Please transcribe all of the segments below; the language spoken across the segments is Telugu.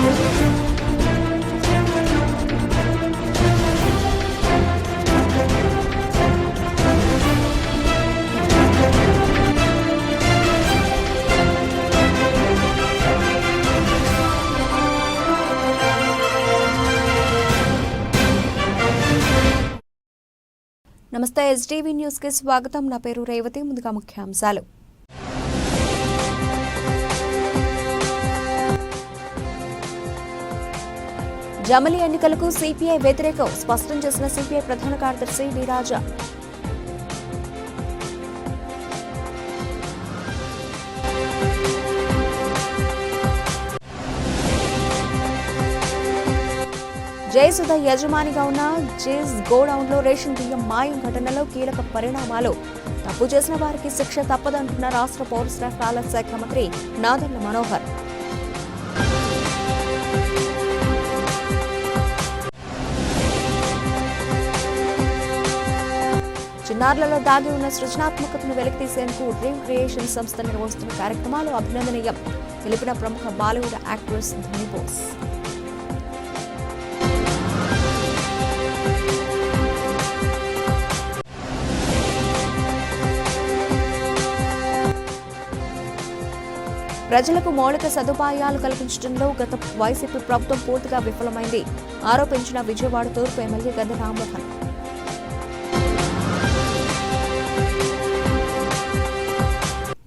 నమస్తే ఎస్టీవీ న్యూస్ కి స్వాగతం. నా పేరు రేవతి. ముందుగా ముఖ్యాంశాలు. జమిలీ ఎన్నికలకు సిపిఐ వ్యతిరేకం స్పష్టం చేసిన సిపిఐ ప్రధాన కార్యదర్శి డి రాజా. జయసుధ యజమానిగా ఉన్న జేస్ గోడౌన్లో రేషన్ బియ్యం మాయం ఘటనలో కీలక పరిణామాలు. తప్పు చేసిన వారికి శిక్ష తప్పదంటున్న రాష్ట్ర పౌర సరఫరాల శాఖ మంత్రి నాదెండ్ల మనోహర్. చిన్నారులలో దాగి ఉన్న సృజనాత్మకతను వెలికితీసేందుకు డ్రీమ్ క్రియేషన్ సంస్థ నిర్వహిస్తున్న కార్యక్రమాలు అభినందనీయం తెలిపిన ప్రముఖ బాలీవుడ్ యాక్ట్రెస్ ధని బోస్. ప్రజలకు మౌలిక సదుపాయాలు కల్పించడంలో గత వైసీపీ ప్రభుత్వం పూర్తిగా విఫలమైంది ఆరోపించిన విజయవాడ తూర్పు ఎమ్మెల్యే గద్దె రామ్మోహన్.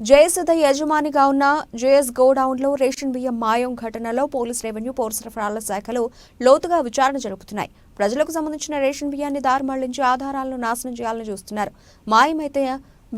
జయసుధ యజమానిగా ఉన్న జేఎస్ గోడౌన్లో రేషన్ బియ్యం మాయం ఘటనలో పోలీస్, రెవెన్యూ, పౌర సరఫరాల శాఖలు లోతుగా విచారణ జరుపుతున్నాయి. ప్రజలకు సంబంధించిన రేషన్ బియ్యాన్ని దారి మళ్లించి ఆధారాలను నాశనం చేయాలని చూస్తున్నారు. మాయమైతే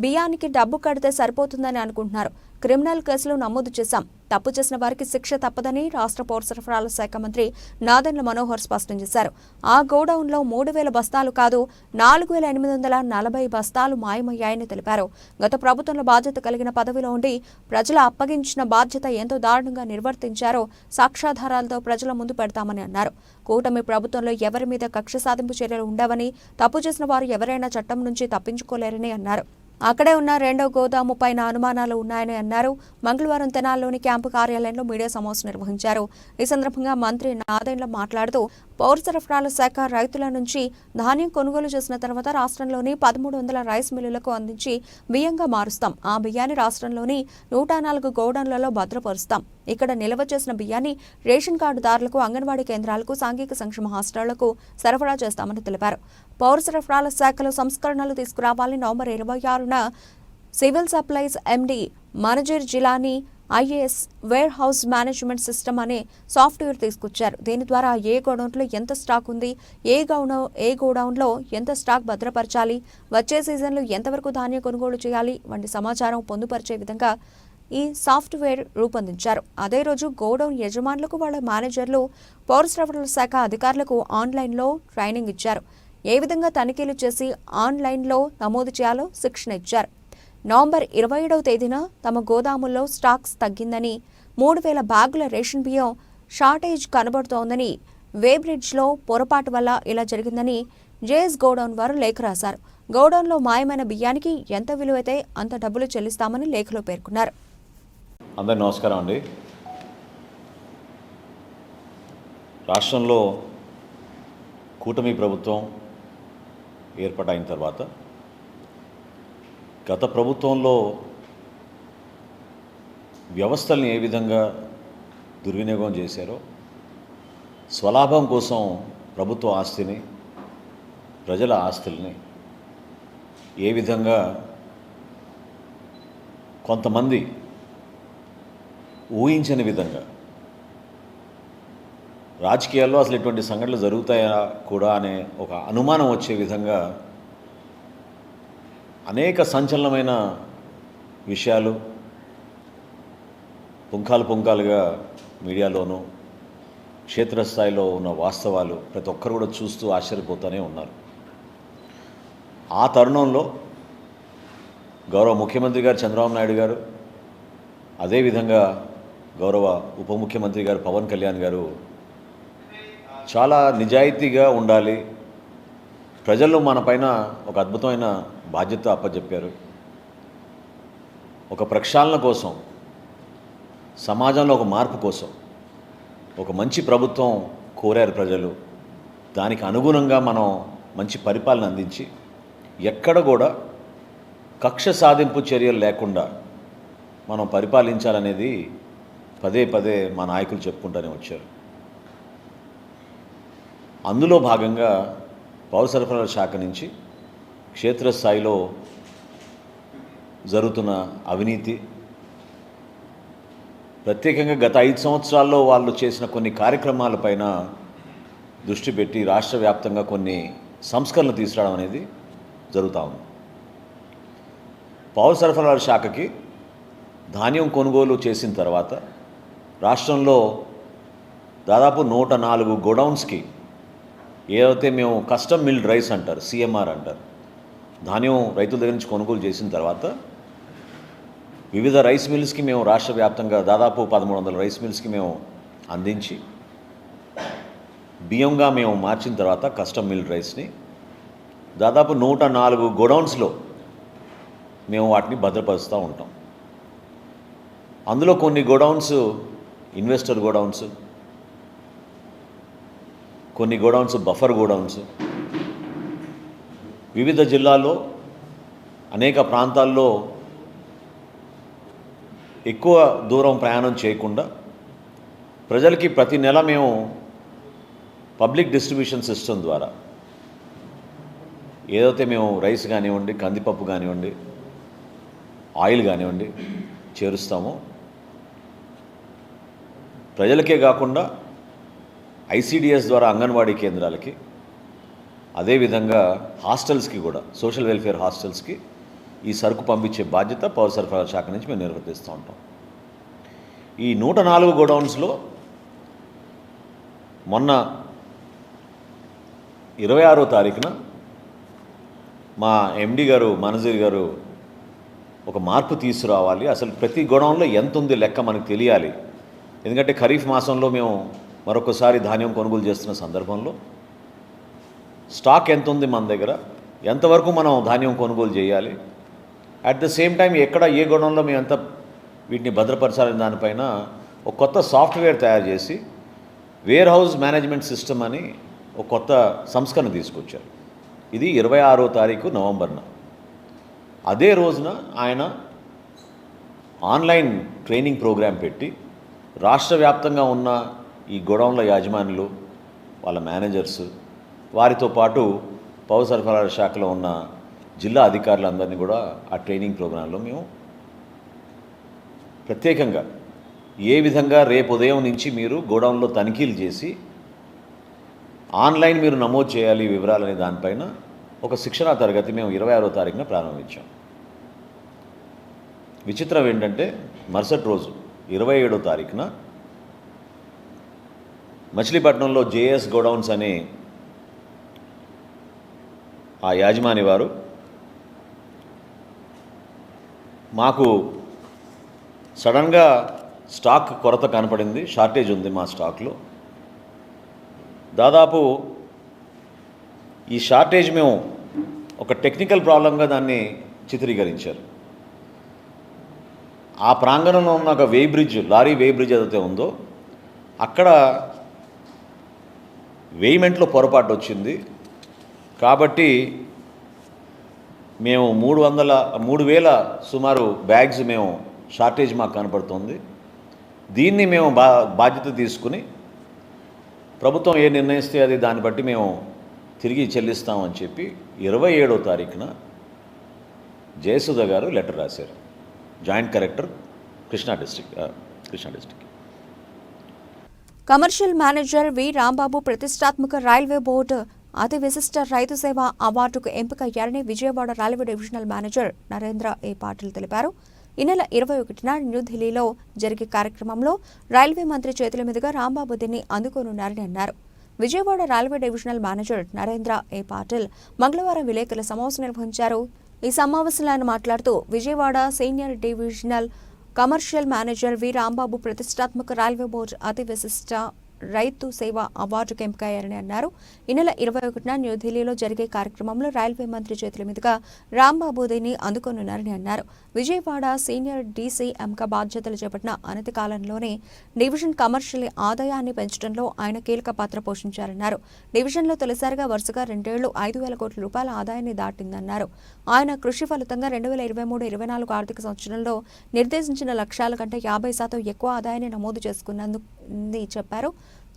బియ్యానికి డబ్బు కడితే సరిపోతుందని అనుకుంటున్నారు. క్రిమినల్ కేసులు నమోదు చేశాం. తప్పు చేసిన వారికి శిక్ష తప్పదని రాష్ట్ర పౌర సరఫరాల శాఖ మంత్రి నాదెండ్ల మనోహర్ స్పష్టం చేశారు. ఆ గోడౌన్లో 3,000 బస్తాలు కాదు 4,840 బస్తాలు మాయమయ్యాయని తెలిపారు. గత ప్రభుత్వంలో బాధ్యత కలిగిన పదవిలో ఉండి ప్రజల అప్పగించిన బాధ్యత ఎంతో దారుణంగా నిర్వర్తించారో సాక్ష్యాధారాలతో ప్రజల ముందు పెడతామని అన్నారు. కూటమి ప్రభుత్వంలో ఎవరి మీద కక్ష సాధింపు చర్యలు ఉండవని, తప్పు చేసిన వారు ఎవరైనా చట్టం నుంచి తప్పించుకోలేరని అన్నారు. అక్కడే ఉన్న రెండో గోదాము పైన అనుమానాలు ఉన్నాయని అన్నారు. మంగళవారం తెనాలిలోని క్యాంపు కార్యాలయంలో మీడియా సమావేశం నిర్వహించారు. ఈ సందర్భంగా మంత్రి నాదెండ్ల మాట్లాడుతూ పౌర సరఫరాల శాఖ రైతుల నుంచి ధాన్యం కొనుగోలు చేసిన తర్వాత రాష్ట్రంలోని 1,300 రైస్ మిల్లులకు అందించి బియ్యంగా మారుస్తాం. ఆ బియ్యాన్ని రాష్ట్రంలోని 104 గోడౌన్లలో భద్రపరుస్తాం. ఇక్కడ నిల్వ చేసిన బియ్యాన్ని రేషన్ కార్డుదారులకు, అంగన్వాడీ కేంద్రాలకు, సాంఘిక సంక్షేమ హాస్టళ్లకు సరఫరా చేస్తామని తెలిపారు. పౌర సరఫరాల శాఖలో సంస్కరణలు తీసుకురావాలని నవంబర్ 26న civil supplies MD Manazir Jeelani IAS warehouse management system అనే సాఫ్ట్వేర్ తీసుకొచ్చారు. దీని ద్వారా ఏ గోడౌన్లో ఎంత స్టాక్ ఉంది, ఏ గోడౌన్లో ఎంత స్టాక్ భద్రపరచాలి, వచ్చే సీజన్లో ఎంతవరకు ధాన్యం కొనుగోలు చేయాలి వంటి సమాచారం పొందుపరిచే విధంగా ఈ సాఫ్ట్వేర్ రూపొందించారు. అదే రోజు గోడౌన్ యజమానులకు, వాళ్ళ మేనేజర్లు, పౌర సరఫరాల శాఖ అధికారులకు ఆన్లైన్లో ట్రైనింగ్ ఇచ్చారు. ఏ విధంగా తనిఖీలు చేసి ఆన్లైన్లో నమోదు చేయాలో శిక్షణ ఇచ్చారు. నవంబర్ 27వ తేదీన తమ గోదాముల్లో స్టాక్స్ తగ్గిందని, 3,000 బ్యాగుల రేషన్ బియ్యం షార్టేజ్ కనబడుతోందని, వేబ్రిడ్జ్లో పొరపాటు వల్ల ఇలా జరిగిందని జేఎస్ గోడౌన్ వారు లేఖ రాశారు. గోడౌన్లో మాయమైన బియ్యానికి ఎంత విలువైతే అంత డబ్బులు చెల్లిస్తామని లేఖలో పేర్కొన్నారు. అందరికీ నమస్కారం అండి. రాష్ట్రంలో కూటమి ప్రభుత్వం ఏర్పాటైన తర్వాత గత ప్రభుత్వంలో వ్యవస్థల్ని ఏ విధంగా దుర్వినియోగం చేశారో, స్వలాభం కోసం ప్రభుత్వ ఆస్తిని, ప్రజల ఆస్తుల్ని ఏ విధంగా కొంతమంది ఊహించని విధంగా, రాజకీయాల్లో అసలు ఇటువంటి సంఘటనలు జరుగుతాయా కూడా అనే ఒక అనుమానం వచ్చే విధంగా అనేక సంచలనమైన విషయాలు పుంఖాలుగా మీడియాలోనూ, క్షేత్రస్థాయిలో ఉన్న వాస్తవాలు ప్రతి ఒక్కరు కూడా చూస్తూ ఆశ్చర్యపోతూనే ఉన్నారు. ఆ తరుణంలో గౌరవ ముఖ్యమంత్రి గారు చంద్రబాబు నాయుడు గారు, అదేవిధంగా గౌరవ ఉప ముఖ్యమంత్రి గారు పవన్ కళ్యాణ్ గారు చాలా నిజాయితీగా ఉండాలి, ప్రజలు మన పైన ఒక అద్భుతమైన బాధ్యత అప్పచెప్పారు, ఒక ప్రక్షాళన కోసం, సమాజంలో ఒక మార్పు కోసం ఒక మంచి ప్రభుత్వం కోరారు ప్రజలు. దానికి అనుగుణంగా మనం మంచి పరిపాలన అందించి ఎక్కడ కూడా కక్ష సాధింపు చర్యలు లేకుండా మనం పరిపాలించాలనేది పదే పదే మా నాయకులు చెప్పుకుంటూనే వచ్చారు. అందులో భాగంగా పౌర సరఫరాల శాఖ నుంచి క్షేత్రస్థాయిలో జరుగుతున్న అవినీతి, ప్రత్యేకంగా గత 5 సంవత్సరాల్లో వాళ్ళు చేసిన కొన్ని కార్యక్రమాలపైన దృష్టి పెట్టి రాష్ట్ర వ్యాప్తంగా కొన్ని సంస్కరణలు తీసుకురావడం అనేది జరుగుతూ ఉంది. పౌర సరఫరాల శాఖకి ధాన్యం కొనుగోలు చేసిన తర్వాత రాష్ట్రంలో దాదాపు 104 గోడౌన్స్కి ఏదైతే మేము కస్టమ్ మిల్డ్ రైస్ అంటారు, CMR అంటారు, ధాన్యం రైతుల దగ్గర నుంచి కొనుగోలు చేసిన తర్వాత వివిధ రైస్ మిల్స్కి మేము రాష్ట్ర వ్యాప్తంగా దాదాపు 1300 రైస్ మిల్స్కి మేము అందించి బియ్యంగా మేము మార్చిన తర్వాత కస్టమ్ మిల్డ్ రైస్ని దాదాపు 104 గోడౌన్స్లో మేము వాటిని భద్రపరుస్తూ ఉంటాం. అందులో కొన్ని గోడౌన్స్ ఇన్వెస్టర్ గోడౌన్స్, కొన్ని గోడౌన్స్ బఫర్ గోడౌన్స్. వివిధ జిల్లాల్లో అనేక ప్రాంతాల్లో ఎక్కువ దూరం ప్రయాణం చేయకుండా ప్రజలకి ప్రతి నెల మేము పబ్లిక్ డిస్ట్రిబ్యూషన్ సిస్టమ్ ద్వారా ఏదైతే మేము రైస్ కానివ్వండి, కందిపప్పు కానివ్వండి, ఆయిల్ కానివ్వండి చేరుస్తామో ప్రజలకే కాకుండా ICDS ద్వారా అంగన్వాడీ కేంద్రాలకి, అదేవిధంగా హాస్టల్స్కి కూడా, సోషల్ వెల్ఫేర్ హాస్టల్స్కి ఈ సరుకు పంపించే బాధ్యత పౌర సరఫరాల శాఖ నుంచి మేము నిర్వర్తిస్తూ ఉంటాం. ఈ 104 గోడౌన్స్లో మొన్న 26వ తారీఖున మా MD గారు మనజీర్ గారు ఒక మార్పు తీసుకురావాలి, అసలు ప్రతి గోడౌన్లో ఎంత ఉంది లెక్క మనకు తెలియాలి. ఎందుకంటే ఖరీఫ్ మాసంలో మేము మరొకసారి ధాన్యం కొనుగోలు చేస్తున్న సందర్భంలో స్టాక్ ఎంత ఉంది మన దగ్గర, ఎంతవరకు మనం ధాన్యం కొనుగోలు చేయాలి, అట్ ద సేమ్ టైం ఎక్కడ ఏ గోడౌన్లో మేము ఎంత వీటిని భద్రపరచాలని దానిపైన ఒక కొత్త సాఫ్ట్వేర్ తయారు చేసి వేర్ హౌస్ మేనేజ్మెంట్ సిస్టమ్ అని ఒక కొత్త సంస్కరణ తీసుకొచ్చారు. ఇది 26వ తారీఖు నవంబర్న. అదే రోజున ఆయన ఆన్లైన్ ట్రైనింగ్ ప్రోగ్రాం పెట్టి రాష్ట్ర వ్యాప్తంగా ఉన్న ఈ గోడౌన్ల యాజమానులు, వాళ్ళ మేనేజర్స్, వారితో పాటు పౌర సరఫరాల శాఖలో ఉన్న జిల్లా అధికారులందరినీ కూడా ఆ ట్రైనింగ్ ప్రోగ్రాంలో మేము ప్రత్యేకంగా ఏ విధంగా రేపు ఉదయం నుంచి మీరు గోడౌన్లో తనిఖీలు చేసి ఆన్లైన్ మీరు నమోదు చేయాలి వివరాలనే దానిపైన ఒక శిక్షణా తరగతి మేము 26వ తారీఖున ప్రారంభించాం. విచిత్రం ఏంటంటే మరుసటి రోజు 27వ తారీఖున మచిలీపట్నంలో JS గోడౌన్స్ అనే ఆ యాజమాని వారు మాకు సడన్గా స్టాక్ కొరత కనపడింది, షార్టేజ్ ఉంది మా స్టాక్లో. దాదాపు ఈ షార్టేజ్ మేము ఒక టెక్నికల్ ప్రాబ్లంగా దాన్ని చిత్రీకరించారు. ఆ ప్రాంగణంలో ఉన్న ఒక లారీ వే బ్రిడ్జ్ ఏదైతే ఉందో అక్కడ వేయిమెంట్లో పొరపాటు వచ్చింది. కాబట్టి మేము 3,000 సుమారు బ్యాగ్స్ మేము షార్టేజ్ మాకు కనపడుతుంది. దీన్ని మేము బాధ్యత తీసుకుని ప్రభుత్వం ఏ నిర్ణయిస్తే అది దాన్ని బట్టి మేము తిరిగి చెల్లిస్తామని చెప్పి 27వ తారీఖున జయసుధ గారు లెటర్ రాశారు, joint collector Krishna district. Commercial manager V Rambabu ప్రతిష్టాత్మక రైల్వే బోర్డు అతి విశిష్ట రైతు సేవ అవార్డుకు ఎంపికయ్యారని Vijayawada railway divisional manager Narendra A Patil తెలిపారు. ఈ నెల 21న న్యూఢిల్లీలో జరిగే కార్యక్రమంలో రైల్వే మంత్రి చేతుల మీదుగా రాంబాబు దీన్ని అందుకోనున్నారని అన్నారు. Vijayawada railway divisional manager Narendra A Patil మంగళవారం విలేకరుల సమావేశం నిర్వహించారు. ఈ సమావేశంలో ఆయన మాట్లాడుతూ Vijayawada senior divisional commercial manager V Rambabu ప్రతిష్టాత్మక రైల్వే బోర్డు అతి విశిష్ట రైతు సేవ అవార్డుకు ఎంపికయ్యారని అన్నారు. ఈ నెల 21న న్యూఢిల్లీలో జరిగే కార్యక్రమంలో రైల్వే మంత్రి చేతుల మీదుగా రాంబాబుని అందుకోనున్నారని అన్నారు. విజయవాడ సీనియర్ డీసీ ఎంక బాధ్యతలు చేపట్టిన అనతి కాలంలోనే డివిజన్ కమర్షియల్ ఆదాయాన్ని పెంచడంలో ఆయన కీలక పాత్ర పోషించారన్నారు. డివిజన్లో తొలిసారిగా వరుసగా 2 ఏళ్లు 5,000 కోట్ల రూపాయల ఆదాయాన్ని దాటిందన్నారు. ఆయన కృషి ఫలితంగా 2023-24 ఆర్థిక సంవత్సరంలో నిర్దేశించిన లక్ష్యాల కంటే 50% ఎక్కువ ఆదాయాన్ని నమోదు చేసుకున్నందుకు చెప్పారు.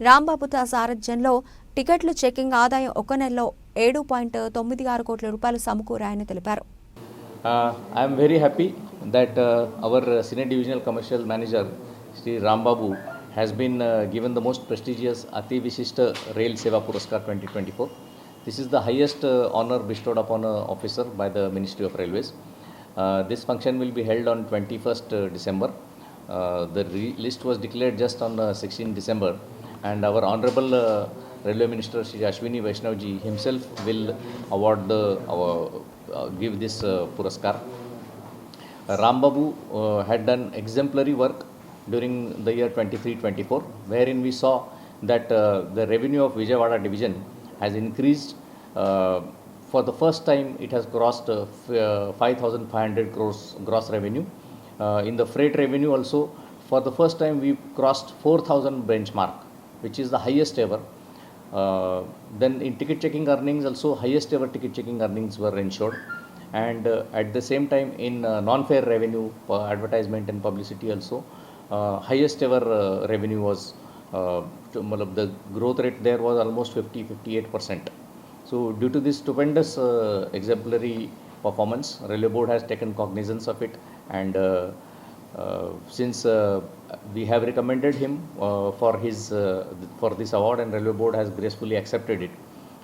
రాంబాబు సారథ్యంలో టికెట్లు చెకింగ్ ఆదాయం ఒక నెలలో 7.96 కోట్ల రూపాయలు సమకూరాయని తెలిపారు. I am very happy that our senior divisional commercial manager Sri Rambabu has been given the most prestigious Ati Vishishta Rail Seva Puraskar 2024. This is the highest honor bestowed upon an officer by the Ministry of Railways. This function will be held on 21st December. The list was declared just on 16 December, and our Honorable Railway Minister Shri Ashwini Vaishnavji himself will award give this Puraskar. Rambabu had done exemplary work during the year 23-24, wherein we saw that the revenue of Vijayawada division has increased. For the first time, it has crossed 5,500 crores gross revenue. In the freight revenue also, for the first time, we crossed 4,000 benchmark, which is the highest ever. Then in ticket checking earnings also, highest ever ticket checking earnings were ensured. And at the same time, in non-fare revenue, advertisement and publicity also, highest ever revenue was, the growth rate there was almost 50-58%. So due to this stupendous exemplary performance, Railway Board has taken cognizance of it, and since we have recommended him for this award, and Railway Board has gracefully accepted it.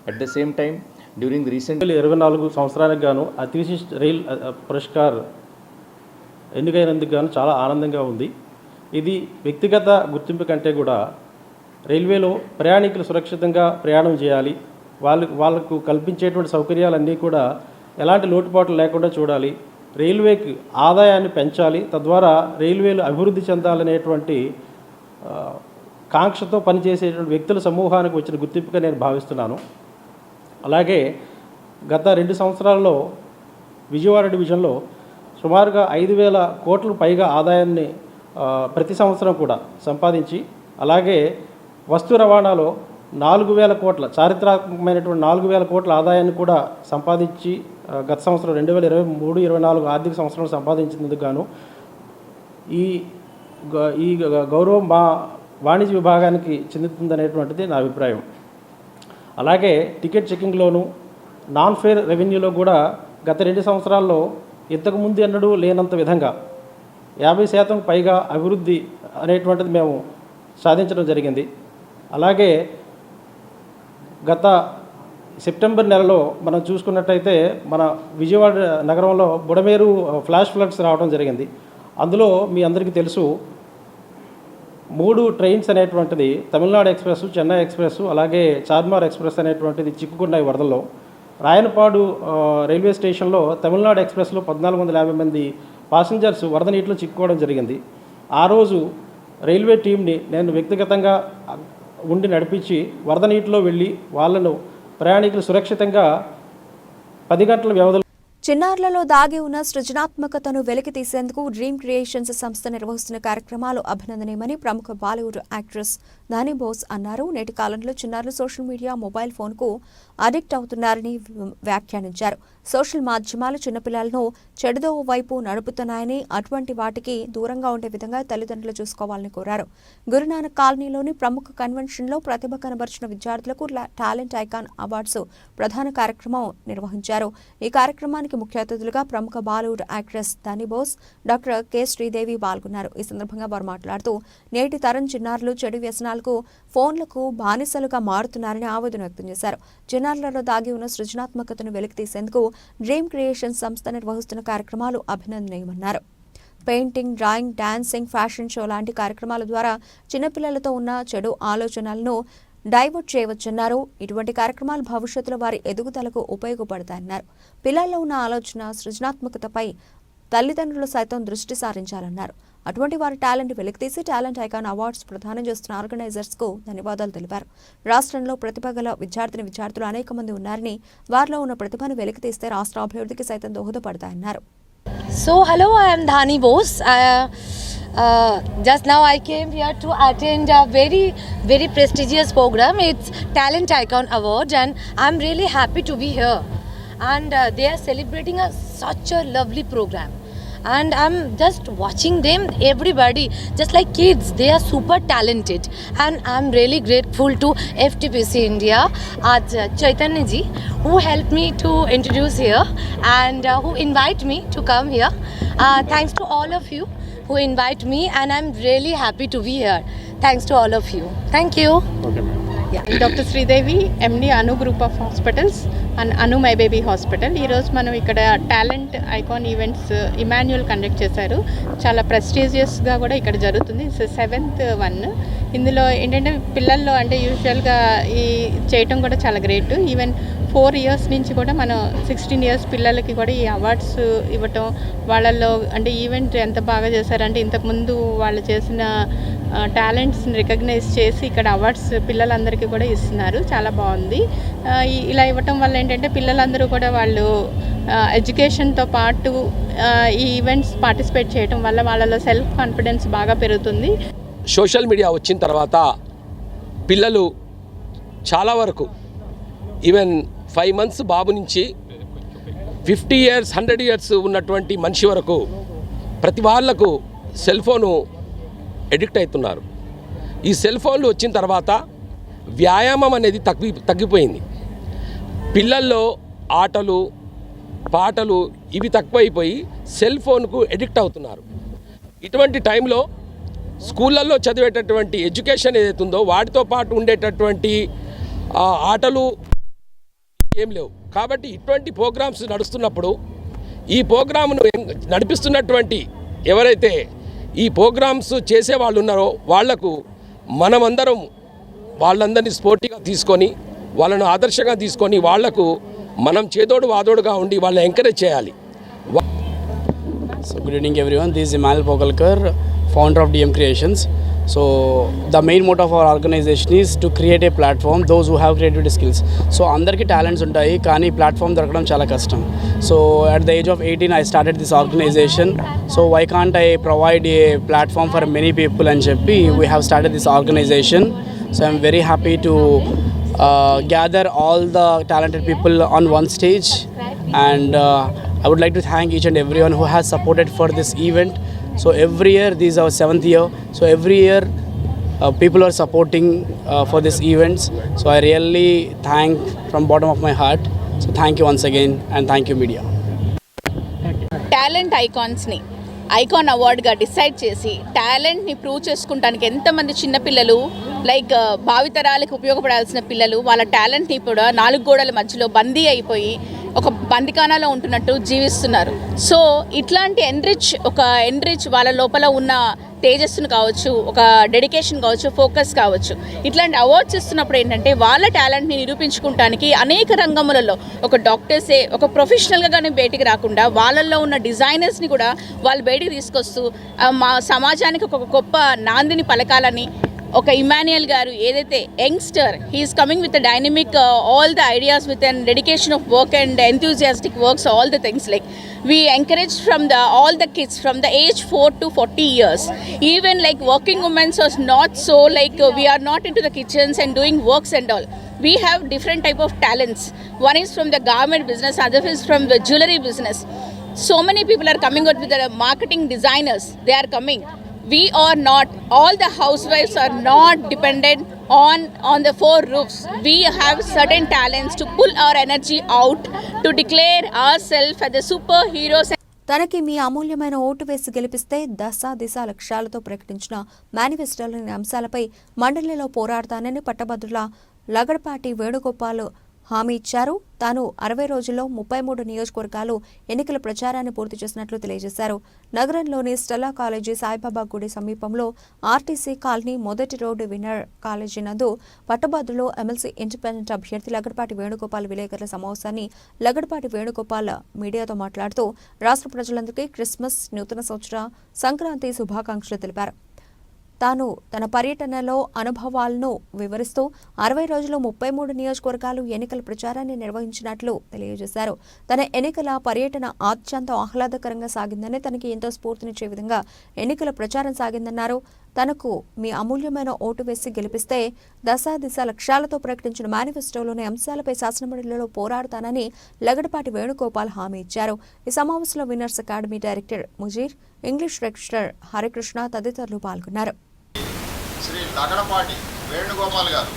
At the same time, during the recent 24 సంవత్సరాలకు గాను అతి విశిష్ట రైల్ పురస్కార్ ఎన్నికైనందుకు గాను చాలా ఆనందంగా ఉంది. ఇది వ్యక్తిగత గుర్తింపు కంటే కూడా రైల్వేలో ప్రయాణికులు సురక్షితంగా ప్రయాణం చేయాలి, వాళ్ళకు కల్పించేటువంటి సౌకర్యాలన్నీ కూడా ఎలాంటి లోటుపాట్లు లేకుండా చూడాలి, రైల్వేకి ఆదాయాన్ని పెంచాలి, తద్వారా రైల్వేలు అభివృద్ధి చెందాలనేటువంటి కాంక్షతో పనిచేసేటువంటి వ్యక్తుల సమూహానికి వచ్చిన గుర్తింపుగా నేను భావిస్తున్నాను. అలాగే గత 2 సంవత్సరాల్లో విజయవాడ డివిజన్లో సుమారుగా 5,000 కోట్ల పైగా ఆదాయాన్ని ప్రతి సంవత్సరం కూడా సంపాదించి, అలాగే వస్తు రవాణాలో 4,000 కోట్ల చారిత్రాత్మకమైనటువంటి 4,000 కోట్ల ఆదాయాన్ని కూడా సంపాదించి గత సంవత్సరం 2023-24 ఆర్థిక సంవత్సరంలో సంపాదించినందుకు గాను ఈ గౌరవం మా వాణిజ్య విభాగానికి చెందుతుందనేటువంటిది నా అభిప్రాయం. అలాగే టికెట్ చెకింగ్లోను నాన్ ఫేర్ రెవెన్యూలో కూడా గత 2 సంవత్సరాల్లో ఇంతకుముందు ఎన్నడూ లేనంత విధంగా 50% పైగా అభివృద్ధి అనేటువంటిది మేము సాధించడం జరిగింది. అలాగే గత సెప్టెంబర్ నెలలో మనం చూసుకున్నట్టయితే మన విజయవాడ నగరంలో బుడమేరు ఫ్లాష్ ఫ్లడ్స్ రావడం జరిగింది. అందులో మీ అందరికీ తెలుసు 3 ట్రైన్స్ అనేటువంటిది తమిళనాడు ఎక్స్ప్రెస్, చెన్నై ఎక్స్ప్రెస్, అలాగే చార్మార్ ఎక్స్ప్రెస్ అనేటువంటిది చిక్కుకున్నాయి వరదల్లో. రాయనపాడు రైల్వే స్టేషన్లో తమిళనాడు ఎక్స్ప్రెస్లో 1,450 మంది పాసింజర్స్ వరద నీటిలో చిక్కుకోవడం జరిగింది. ఆ రోజు రైల్వే టీంని నేను వ్యక్తిగతంగా ఉండి నడిపించి వరద నీటిలో వెళ్ళి వాళ్ళను ప్రయాణికులు సురక్షితంగా 10 గంటల వ్యవధిలో చిన్నారులలో దాగి ఉన్న సృజనాత్మకతను వెలికి తీసేందుకు డ్రీమ్ క్రియేషన్స్ సంస్థ నిర్వహిస్తున్న కార్యక్రమాలు అభినందనీయమని ప్రముఖ బాలీవుడ్ యాక్ట్రెస్ ధానీ బోస్ అన్నారు. నేటి కాలంలో చిన్నారులు సోషల్ మీడియా, మొబైల్ ఫోన్కు అడిక్ట్ అవుతున్నారని వ్యాఖ్యానించారు. సోషల్ మాధ్యమాలు చిన్నపిల్లలను చెడుదో వైపు నడుపుతున్నాయని, అటువంటి వాటికి దూరంగా ఉండే విధంగా తల్లిదండ్రులు చూసుకోవాలని కోరారు. గురునానక్ కాలనీలోని ప్రముఖ కన్వెన్షన్లో ప్రతిభ కనబరిచిన విద్యార్థులకు టాలెంట్ ఐకాన్ అవార్డ్స్ ప్రధాన కార్యక్రమం నిర్వహించారు. ఈ కార్యక్రమానికి ముఖ్య అతిథులుగా ప్రముఖ Bollywood actress Dhani Bose, doctor K Sridevi పాల్గొన్నారు. ఈ సందర్భంగా వారు మాట్లాడుతూ నేటి తరం చిన్నారులు చెడు వ్యసనాలకు, ఫోన్లకు బానిసలుగా మారుతున్నారని ఆవేదన వ్యక్తం చేశారు. చిన్నారులలో దాగి ఉన్న సృజనాత్మకతను వెలికి తీసేందుకు డ్రీమ్ క్రియేషన్ సంస్థ నిర్వహిస్తున్న కార్యక్రమాలు అభినందనీయమన్నారు. Painting, drawing, dancing, fashion show లాంటి కార్యక్రమాల ద్వారా చిన్నపిల్లలతో ఉన్న చెడు ఆలోచనలను డైవర్ట్ చేయవచ్చన్నారు. ఇటువంటి కార్యక్రమాలు భవిష్యత్తులో వారి ఎదుగుదలకు ఉపయోగపడతాయన్నారు. పిల్లల్లో ఉన్న ఆలోచన, సృజనాత్మకతపై తల్లిదండ్రులు సైతం దృష్టి సారించాలన్నారు. అటువంటి వారి టాలెంట్ వెలికితీసి టాలెంట్ ఐకాన్ అవార్డ్స్ ప్రదానం చేస్తున్న ఆర్గనైజర్స్ కు ధన్యవాదాలు తెలిపారు. రాష్ట్రంలో ప్రతిభ గల విద్యార్థులు అనేక మంది ఉన్నారని, వారిలో ఉన్న ప్రతిభను వెలికితీస్తే రాష్ట్ర అభివృద్ధికి సైతం దోహదపడతాయన్నారు. So hello, I am Dhani Bose. Just now I came here to attend a very prestigious program. It's Talent Icon Award, and I'm really happy to be here. And they are celebrating such a lovely program. And I'm just watching them, everybody, just like kids, they are super talented. And I'm really grateful to FTPC India, Chaitanya ji, who helped me to introduce here and who invite me to come here. Thanks to all of you who invite me, and I'm really happy to be here. Thanks to all of you. Thank you. Okay madam. Doctor Sridevi, MD Anu group of hospitals and Anu my baby hospital. ఈరోజు మనం ఇక్కడ talent icon events Emmanuel conduct చేశారు. చాలా ప్రెస్టీజియస్గా కూడా ఇక్కడ జరుగుతుంది. 7th one. ఇందులో ఏంటంటే పిల్లల్లో అంటే యూజువల్గా ఈ చేయటం కూడా చాలా గ్రేట్. ఈవెన్ 4 years నుంచి కూడా మనం 16 years పిల్లలకి కూడా ఈ అవార్డ్స్ ఇవ్వటం, వాళ్ళల్లో అంటే ఈవెంట్ ఎంత బాగా చేశారంటే ఇంతకుముందు వాళ్ళు చేసిన టాలెంట్స్ని రికగ్నైజ్ చేసి ఇక్కడ అవార్డ్స్ పిల్లలందరికీ కూడా ఇస్తున్నారు. చాలా బాగుంది. ఇలా ఇవ్వటం వల్ల ఏంటంటే పిల్లలందరూ కూడా వాళ్ళు ఎడ్యుకేషన్తో పాటు ఈ ఈవెంట్స్ పార్టిసిపేట్ చేయడం వల్ల వాళ్ళలో సెల్ఫ్ కాన్ఫిడెన్స్ బాగా పెరుగుతుంది. సోషల్ మీడియా వచ్చిన తర్వాత పిల్లలు చాలా వరకు ఈవెన్ 5 months బాబు నుంచి 50 years 100 years ఉన్నటువంటి మనిషి వరకు ప్రతి వాళ్ళకు సెల్ ఫోను ఎడిక్ట్ అవుతున్నారు. ఈ సెల్ ఫోన్లు వచ్చిన తర్వాత వ్యాయామం అనేది తగ్గిపోయింది. పిల్లల్లో ఆటలు పాటలు ఇవి తక్కువైపోయి సెల్ ఫోన్కు ఎడిక్ట్ అవుతున్నారు. ఇటువంటి టైంలో స్కూళ్ళల్లో చదివేటటువంటి ఎడ్యుకేషన్ ఏదైతే ఉందో వాటితో పాటు ఉండేటటువంటి ఆటలు ఏం లేవు. కాబట్టి ఇటువంటి ప్రోగ్రామ్స్ నడుస్తున్నప్పుడు ఈ ప్రోగ్రామ్ను నడిపిస్తున్నటువంటి ఎవరైతే ఈ ప్రోగ్రామ్స్ చేసే వాళ్ళు ఉన్నారో వాళ్లకు మనమందరం వాళ్ళందరినీ స్పోర్టివ్గా తీసుకొని వాళ్ళను ఆదర్శంగా తీసుకొని వాళ్లకు మనం చేదోడు వాదోడుగా ఉండి వాళ్ళని ఎంకరేజ్ చేయాలి. So good evening everyone, this is Emmanuel Pokalkar, founder of DM Creations. So the main motto of our organization is to create a platform those who have creativity skills. So andarki talents untayi కానీ platform దొరకడం చాలా కష్టం. So at the age of 18 I started this organization. So why can't I provide a platform for many people and చెప్పి we have started this organization. So I'm very happy to gather all the talented people on one stage, and I would like to thank each and everyone who has supported for this event. So every year, this is our 7th year, so every year people are supporting for this events. So I really thank from bottom of my heart. So thank you once again, and thank you media. Talent ఐకాన్స్ని ఐకాన్ అవార్డ్గా డిసైడ్ చేసి టాలెంట్ని ప్రూవ్ చేసుకుంటానికి ఎంతమంది చిన్నపిల్లలు లైక్ భావితరాలకు ఉపయోగపడాల్సిన పిల్లలు వాళ్ళ టాలెంట్ని కూడా 4 గోడల మధ్యలో బందీ అయిపోయి ఒక బందికానాలో ఉంటున్నట్టు జీవిస్తున్నారు. సో ఇట్లాంటి ఎన్రిచ్ వాళ్ళ లోపల ఉన్న తేజస్సును కావచ్చు, ఒక డెడికేషన్ కావచ్చు, ఫోకస్ కావచ్చు, ఇట్లాంటి అవార్డ్స్ ఇస్తున్నప్పుడు ఏంటంటే వాళ్ళ టాలెంట్ని నిరూపించుకోవడానికి అనేక రంగములలో ఒక డాక్టర్సే ఒక ప్రొఫెషనల్గా కానీ బయటికి రాకుండా వాళ్ళల్లో ఉన్న డిజైనర్స్ని కూడా వాళ్ళు బయటికి తీసుకొస్తూ మా సమాజానికి ఒక గొప్ప నాందిని పలకాలని ఒక ఇమాన్యుయల్ గారు ఏదైతే youngster he is coming with dynamic all the ideas with and dedication of work and enthusiastic works all the things like we encourage from all the kids from the age 4 to 40 years. Even like working women are not so like we are not into the kitchens and doing works and all. We have different type of talents. One is from the garment business, other is from the jewelry business. So many people are coming out with the marketing designers. They are coming. We are not, all the housewives are not dependent on the 4 roofs. We have certain talents to pull our energy out, to declare ourselves as the superheroes. తనకి మీ అమూల్యమైన ఓటు వేసి గెలిపిస్తే దిశ లక్ష్యాలతో ప్రకటించిన మేనిఫెస్టోలోని అంశాలపై మండలిలో పోరాడతానని పట్టభద్రుల లగడపాటి వేణుగోపాల్ హామీ ఇచ్చారు. తాను 60 రోజుల్లో 33 నియోజకవర్గాలు ఎన్నికల ప్రచారాన్ని పూర్తి చేసినట్లు తెలియజేశారు. నగరంలోని స్టెల్లా కాలేజీ, సాయిబాబా గుడి సమీపంలో ఆర్టీసీ కాలనీ మొదటి రోడ్డు విన్నర్ కాలేజీ నందు పట్టభద్రులో ఎమ్మెల్సీ ఇండిపెండెంట్ అభ్యర్థి లగడపాటి వేణుగోపాల్ విలేకరుల సమావేశాన్ని లగడపాటి వేణుగోపాల్ మీడియాతో మాట్లాడుతూ రాష్ట్ర ప్రజలందరికీ క్రిస్మస్, నూతన సంవత్సర, సంక్రాంతి శుభాకాంక్షలు తెలిపారు. తాను తన పర్యటనలో అనుభవాలను వివరిస్తూ 60 రోజుల్లో 33 నియోజకవర్గాలు ఎన్నికల ప్రచారాన్ని నిర్వహించినట్లు తెలియజేశారు. తన ఎన్నికల పర్యటన అత్యంత ఆహ్లాదకరంగా సాగిందని, తనకి ఎంతో స్ఫూర్తినిచ్చే విధంగా ఎన్నికల ప్రచారం సాగిందన్నారు. తనకు మీ అమూల్యమైన ఓటు వేసి గెలిపిస్తే దశ లక్ష్యాలతో ప్రకటించిన మేనిఫెస్టోలోని అంశాలపై శాసనమండలిలో పోరాడుతానని లగడపాటి వేణుగోపాల్ హామీ ఇచ్చారు. ఈ సమావేశంలో winners academy director Mujeer, English lecturer Harikrishna తదితరులు పాల్గొన్నారు. శ్రీ లగడపాటి వేణుగోపాల్ గారు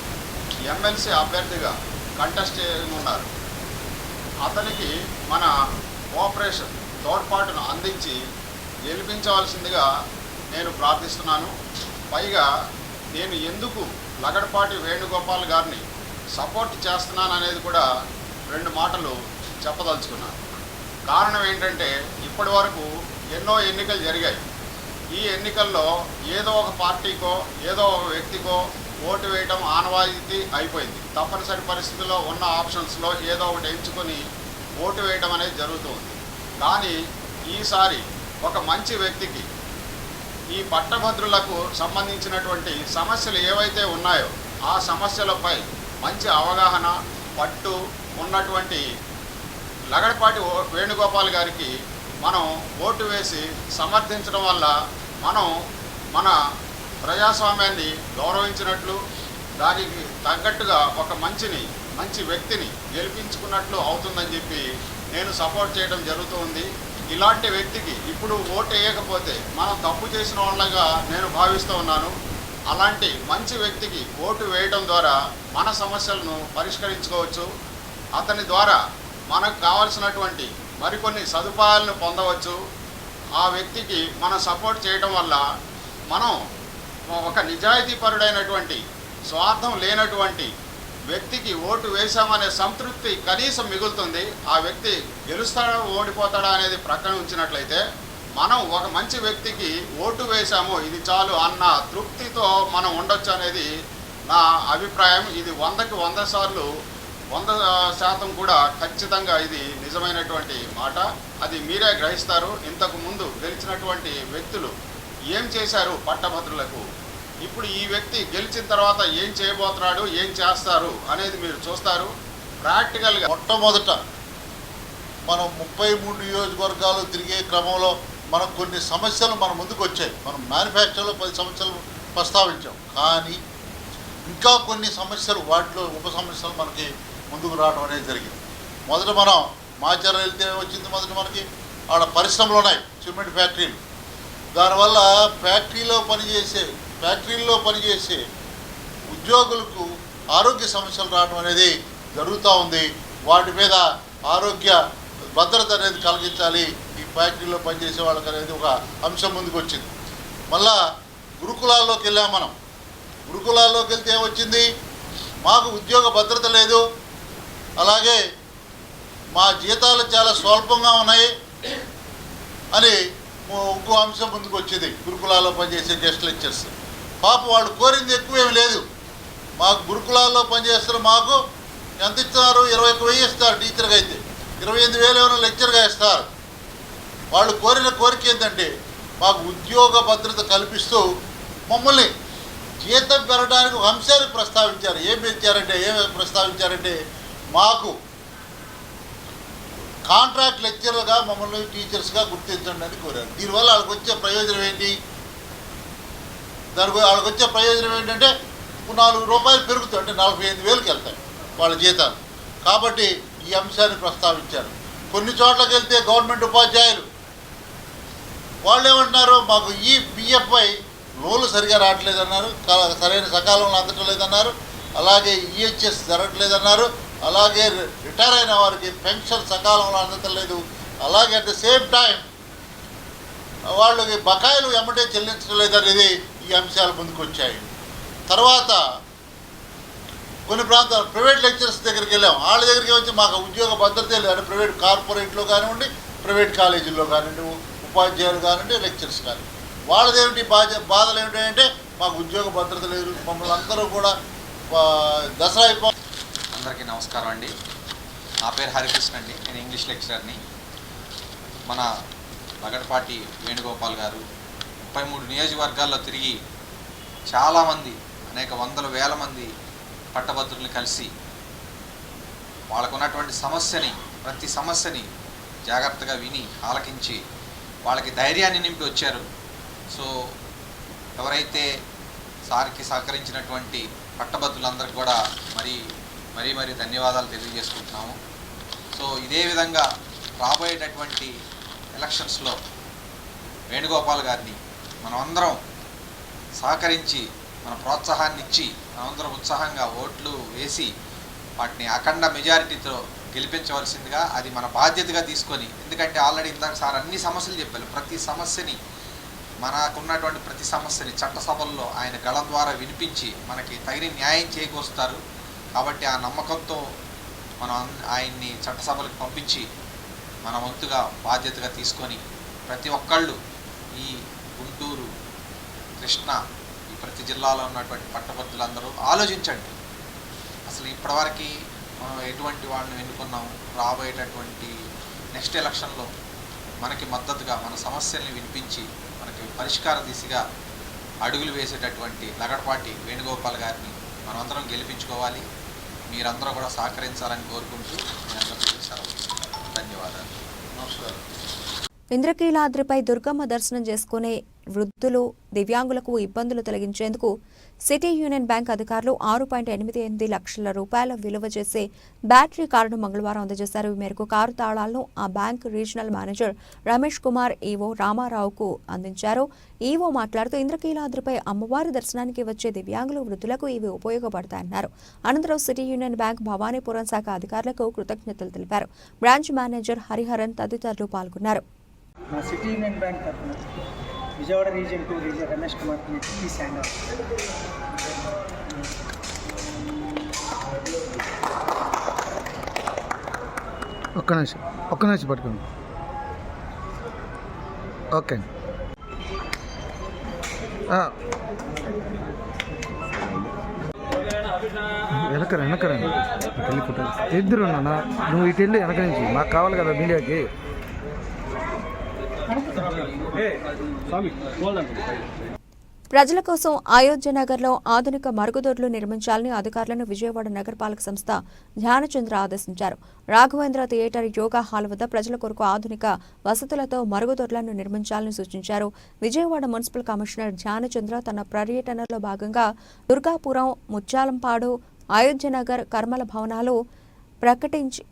ఎమ్మెల్సీ అభ్యర్థిగా కంటెస్ట్ చేయనున్నారు. అతనికి మన కోఆపరేషన్ తోడ్పాటును అందించి గెలిపించవలసిందిగా నేను ప్రార్థిస్తున్నాను. పైగా నేను ఎందుకు లగడపాటి వేణుగోపాల్ గారిని సపోర్ట్ చేస్తున్నాను అనేది కూడా 2 మాటలు చెప్పదలుచుకున్నాను. కారణం ఏంటంటే ఇప్పటి వరకు ఎన్నో ఎన్నికలు జరిగాయి. ఈ ఎన్నికల్లో ఏదో ఒక పార్టీకో ఏదో ఒక వ్యక్తికో ఓటు వేయడం ఆనవాయితీ అయిపోయింది. తప్పనిసరి పరిస్థితుల్లో ఉన్న ఆప్షన్స్లో ఏదో ఒకటి ఎంచుకొని ఓటు వేయడం అనేది జరుగుతుంది. కానీ ఈసారి ఒక మంచి వ్యక్తికి ఈ పట్టభద్రులకు సంబంధించినటువంటి సమస్యలు ఏవైతే ఉన్నాయో ఆ సమస్యలపై మంచి అవగాహన, పట్టు ఉన్నటువంటి లగడపాటి వేణుగోపాల్ గారికి మనం ఓటు వేసి సమర్థించడం వల్ల మనం మన ప్రజాస్వామ్యాన్ని గౌరవించినట్లు, దానికి తగ్గట్టుగా ఒక మంచి వ్యక్తిని గెలిపించుకున్నట్లు అవుతుందని చెప్పి నేను సపోర్ట్ చేయడం జరుగుతుంది. ఇలాంటి వ్యక్తికి ఇప్పుడు ఓటు వేయకపోతే మనం తప్పు చేసిన వాళ్ళగా నేను భావిస్తూ ఉన్నాను. అలాంటి మంచి వ్యక్తికి ఓటు వేయడం ద్వారా మన సమస్యలను పరిష్కరించుకోవచ్చు. అతని ద్వారా మనకు కావాల్సినటువంటి మరికొన్ని సదుపాయాలను పొందవచ్చు. ఆ వ్యక్తికి మనం సపోర్ట్ చేయడం వల్ల మనం ఒక నిజాయితీపరుడైనటువంటి, స్వార్థం లేనటువంటి వ్యక్తికి ఓటు వేశామనే సంతృప్తి కనీసం మిగులుతుంది. ఆ వ్యక్తి గెలుస్తాడా ఓడిపోతాడా అనేది ప్రక్కన ఉంచినట్లయితే మనం ఒక మంచి వ్యక్తికి ఓటు వేశాము, ఇది చాలు అన్న తృప్తితో మనం ఉండొచ్చు అనేది నా అభిప్రాయం. ఇది 100కి 100% కూడా ఖచ్చితంగా ఇది నిజమైనటువంటి మాట. అది మీరే గ్రహిస్తారు. ఇంతకు ముందు గెలిచినటువంటి వ్యక్తులు ఏం చేశారు పట్టభద్రులకు, ఇప్పుడు ఈ వ్యక్తి గెలిచిన తర్వాత ఏం చేయబోతున్నాడు, ఏం చేస్తారు అనేది మీరు చూస్తారు. ప్రాక్టికల్గా మొట్టమొదట మనం 33 నియోజకవర్గాలు తిరిగే క్రమంలో మనకు కొన్ని సమస్యలు మన ముందుకు వచ్చాయి. మనం మ్యానుఫ్యాక్చర్లో 10 సమస్యలు ప్రస్తావించాం. కానీ ఇంకా కొన్ని సమస్యలు, వాటిలో ఉప సమస్యలు మనకి ముందుకు రావడం అనేది జరిగింది. మొదట మనం మాచర్ల వెళ్తే వచ్చింది, మొదట మనకి ఆడ పరిశ్రమలు ఉన్నాయి, సిమెంట్ ఫ్యాక్టరీలు. దానివల్ల ఫ్యాక్టరీల్లో పనిచేసే ఉద్యోగులకు ఆరోగ్య సమస్యలు రావడం అనేది జరుగుతూ ఉంది. వాటి మీద ఆరోగ్య భద్రత అనేది కలిగించాలి ఈ ఫ్యాక్టరీలో పనిచేసే వాళ్ళకి అనేది ఒక అంశం ముందుకు వచ్చింది. మళ్ళా గురుకులాల్లోకి వెళ్ళాం. మనం గురుకులాల్లోకి వెళ్తే ఏమొచ్చింది, మాకు ఉద్యోగ భద్రత లేదు, అలాగే మా జీతాలు చాలా స్వల్పంగా ఉన్నాయి అని ఇంకో అంశం ముందుకు వచ్చింది. గురుకులాల్లో పనిచేసే గెస్ట్ లెక్చర్స్ పాప వాళ్ళు కోరింది ఎక్కువేమి లేదు. మాకు గురుకులాల్లో పనిచేస్తారు, మాకు ఎంత ఇస్తున్నారు, 21,000 ఇస్తారు టీచర్గా, అయితే 28,000 ఏమైనా లెక్చర్గా ఇస్తారు. వాళ్ళు కోరిన కోరిక ఏంటంటే మాకు ఉద్యోగ భద్రత కల్పిస్తూ మమ్మల్ని జీతం పెరగడానికి ఒక అంశాన్ని ప్రస్తావించారు. ఏమి ప్రస్తావించారంటే మాకు కాంట్రాక్ట్ లెక్చర్లుగా మమ్మల్ని టీచర్స్గా గుర్తించండి అని కోరారు. దీనివల్ల వాళ్ళకి వచ్చే ప్రయోజనం ఏంటి, వాళ్ళకి వచ్చే ప్రయోజనం ఏంటంటే 4 రూపాయలు పెరుగుతాయి, అంటే 45,000కి వెళ్తాయి వాళ్ళ జీతాలు. కాబట్టి ఈ అంశాన్ని ప్రస్తావించారు. కొన్ని చోట్లకి వెళ్తే గవర్నమెంట్ ఉపాధ్యాయులు వాళ్ళు ఏమంటున్నారు, మాకు ఈ పిఎఫ్ఐ లోన్లు సరిగా రావట్లేదన్నారు, సరైన సకాలంలో అందటం లేదన్నారు, అలాగే ఈహెచ్ఎస్ జరగట్లేదన్నారు, అలాగే రిటైర్ అయిన వారికి పెన్షన్ సకాలంలో అందటం లేదు, అలాగే అట్ ద సేమ్ టైం వాళ్ళకి బకాయిలు ఎమ్మటే చెల్లించడం లేదనేది ఈ అంశాలు ముందుకు వచ్చాయి. తర్వాత కొన్ని ప్రాంతాలు ప్రైవేట్ లెక్చరర్స్ దగ్గరికి వెళ్ళాం. వాళ్ళ దగ్గరికి వచ్చి మాకు ఉద్యోగ భద్రత లేదు అంటే ప్రైవేట్ కార్పొరేట్లో కానివ్వండి, ప్రైవేట్ కాలేజీల్లో కానివ్వండి, ఉపాధ్యాయులు కానివ్వండి, లెక్చరర్స్ కానీ వాళ్ళదేమిటి బాధలు ఏమిటంటే మాకు ఉద్యోగ భద్రత లేదు, మమ్మల్ని అందరూ కూడా దసరా అయిపో. అందరికీ నమస్కారం అండి. నా పేరు హరికృష్ణ అండి. నేను ఇంగ్లీష్ లెక్చరర్ని. మన లగడపాటి వేణుగోపాల్ గారు 33 నియోజకవర్గాల్లో తిరిగి చాలామంది అనేక వందల వేల మంది పట్టభద్రుల్ని కలిసి వాళ్ళకు ఉన్నటువంటి ప్రతి సమస్యని జాగ్రత్తగా విని ఆలకించి వాళ్ళకి ధైర్యాన్ని నింపి వచ్చారు. సో ఎవరైతే సార్కి సహకరించినటువంటి పట్టభద్రులందరికీ కూడా మరీ ధన్యవాదాలు తెలియజేసుకుంటున్నాము. సో ఇదే విధంగా రాబోయేటటువంటి ఎలక్షన్స్లో వేణుగోపాల్ గారిని మనమందరం సహకరించి మన ప్రోత్సాహాన్ని ఇచ్చి మనమందరం ఉత్సాహంగా ఓట్లు వేసి వాటిని అఖండ మెజారిటీతో గెలిపించవలసిందిగా అది మన బాధ్యతగా తీసుకొని, ఎందుకంటే ఆల్రెడీ ఇందాక సార్ అన్ని సమస్యలు చెప్పారు. ప్రతి సమస్యని మనకున్నటువంటి ప్రతి సమస్యని చట్టసభల్లో ఆయన గళం ద్వారా వినిపించి మనకి తగిన న్యాయం చేకూరుస్తారు. కాబట్టి ఆ నమ్మకంతో మనం ఆయన్ని చట్టసభలకు పంపించి మన వంతుగా బాధ్యతగా తీసుకొని ప్రతి ఒక్కళ్ళు ఈ గుంటూరు, కృష్ణా, ఈ ప్రతి జిల్లాలో ఉన్నటువంటి పట్టభద్రులందరూ ఆలోచించండి. అసలు ఇప్పటివరకు మనం ఎటువంటి వాళ్ళని ఎన్నుకున్నాము, రాబోయేటటువంటి నెక్స్ట్ ఎలక్షన్లో మనకి మద్దతుగా మన సమస్యల్ని వినిపించి మనకి పరిష్కార దిశగా అడుగులు వేసేటటువంటి లగడపాటి వేణుగోపాల్ గారిని మనమందరం గెలిపించుకోవాలి. మీరందరూ కూడా సహకరించాలని కోరుకుంటూ ధన్యవాదాలు. నమస్కారం. ఇంద్రకీలాద్రిపై దుర్గమ్మ దర్శనం చేసుకునే వృద్ధులు, దివ్యాంగులకు ఇబ్బందులు తొలగించేందుకు సిటీ యూనియన్ బ్యాంక్ అధికారులు 6.88 లక్షల రూపాయల విలువ చేసే బ్యాటరీ కారును మంగళవారం అందజేశారు. ఈ మేరకు కారు తాళాలను ఆ bank regional manager Ramesh Kumar EO రామారావుకు అందించారు. ఈవో మాట్లాడుతూ ఇంద్రకీలాద్రిపై అమ్మవారి దర్శనానికి వచ్చే దివ్యాంగులు, వృద్ధులకు ఇవి ఉపయోగపడతాయన్నారు. అనంతరం సిటీ యూనియన్ బ్యాంక్ భవానీపురం శాఖ అధికారులకు కృతజ్ఞతలు తెలిపారు. బ్రాంచ్ మేనేజర్ హరిహరన్ తదితరులు పాల్గొన్నారు. సిటీ యూనియన్ బ్యాంక్ తరఫున విజయవాడ రీజియన్ 2 రీజన్ రమేష్ కుమార్ ఈ శాండ్ ఒక్క నిమిషం పట్టుకోండి. ఓకే వెనకరండి ఇద్దరు ఉన్నా నువ్వు ఇటు వెళ్ళి వెనక నుంచి మాకు కావాలి కదా మీడియాకి. ప్రజల కోసం అయోధ్యనగర్లో ఆధునిక మరుగుదొడ్లు నిర్మించాలని అధికారులను విజయవాడ నగరపాలక సంస్థ ధ్యానచంద్ర ఆదేశించారు. రాఘవేంద్ర థియేటర్ యోగా హాల్ వద్ద ప్రజల కొరకు ఆధునిక వసతులతో మరుగుదొడ్లను నిర్మించాలని సూచించారు. విజయవాడ మున్సిపల్ కమిషనర్ ధ్యానచంద్ర తన పర్యటనలో భాగంగా దుర్గాపురం, ముత్యాలంపాడు, అయోధ్యనగర్, కర్మల భవనాలు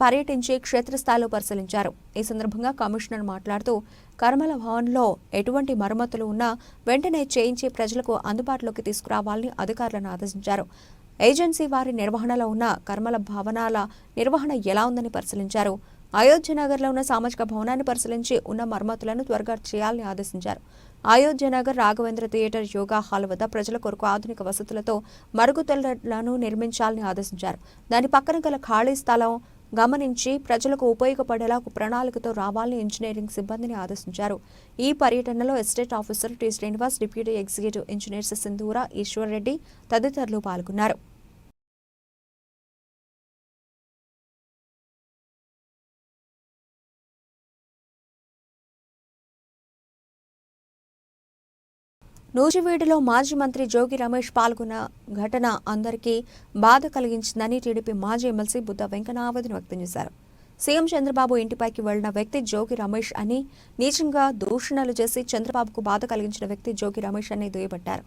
పర్యటించి క్షేత్రస్థాయిలో పరిశీలించారు. ఈ సందర్భంగా కమిషనర్ మాట్లాడుతూ కర్మల భవన్లో ఎటువంటి మరమ్మతులు ఉన్నా వెంటనే చేయించి ప్రజలకు అందుబాటులోకి తీసుకురావాలని అధికారులను ఆదేశించారు. ఏజెన్సీ వారి నిర్వహణలో ఉన్న కర్మల భవనాల నిర్వహణ ఎలా ఉందని పరిశీలించారు. అయోధ్యనగర్లో ఉన్న సామాజిక భవనాన్ని పరిశీలించి ఉన్న మరమ్మతులను త్వరగా చేయాలని ఆదేశించారు. అయోధ్యనగర్ రాఘవేంద్ర థియేటర్ యోగా హాల్ వద్ద ప్రజల కొరకు ఆధునిక వసతులతో మరుగుదొడ్లను నిర్మించాలని ఆదేశించారు. దాని పక్కన గల ఖాళీ స్థలం గమనించి ప్రజలకు ఉపయోగపడేలా ఒక ప్రణాళికతో రావాలని ఇంజనీరింగ్ సిబ్బందిని ఆదేశించారు. ఈ పర్యటనలో estate officer T Srinivas, deputy executive engineers సింధూర, ఈశ్వర్ రెడ్డి తదితరులు పాల్గొన్నారు. నూజివీడులో మాజీ మంత్రి జోగి రమేష్ పాల్గొన్న ఘటన అందరికీ బాధ కలిగించిందని టీడీపీ మాజీ ఎమ్మెల్సీ బుద్ధ వెంకన్న ఆవేదన వ్యక్తం చేశారు. సీఎం చంద్రబాబు ఇంటిపైకి వెళ్లిన వ్యక్తి జోగి రమేష్ అని, నీచంగా దూషణలు చేసి చంద్రబాబుకు బాధ కలిగించిన వ్యక్తి జోగి రమేష్ అని దుయ్యబట్టారు.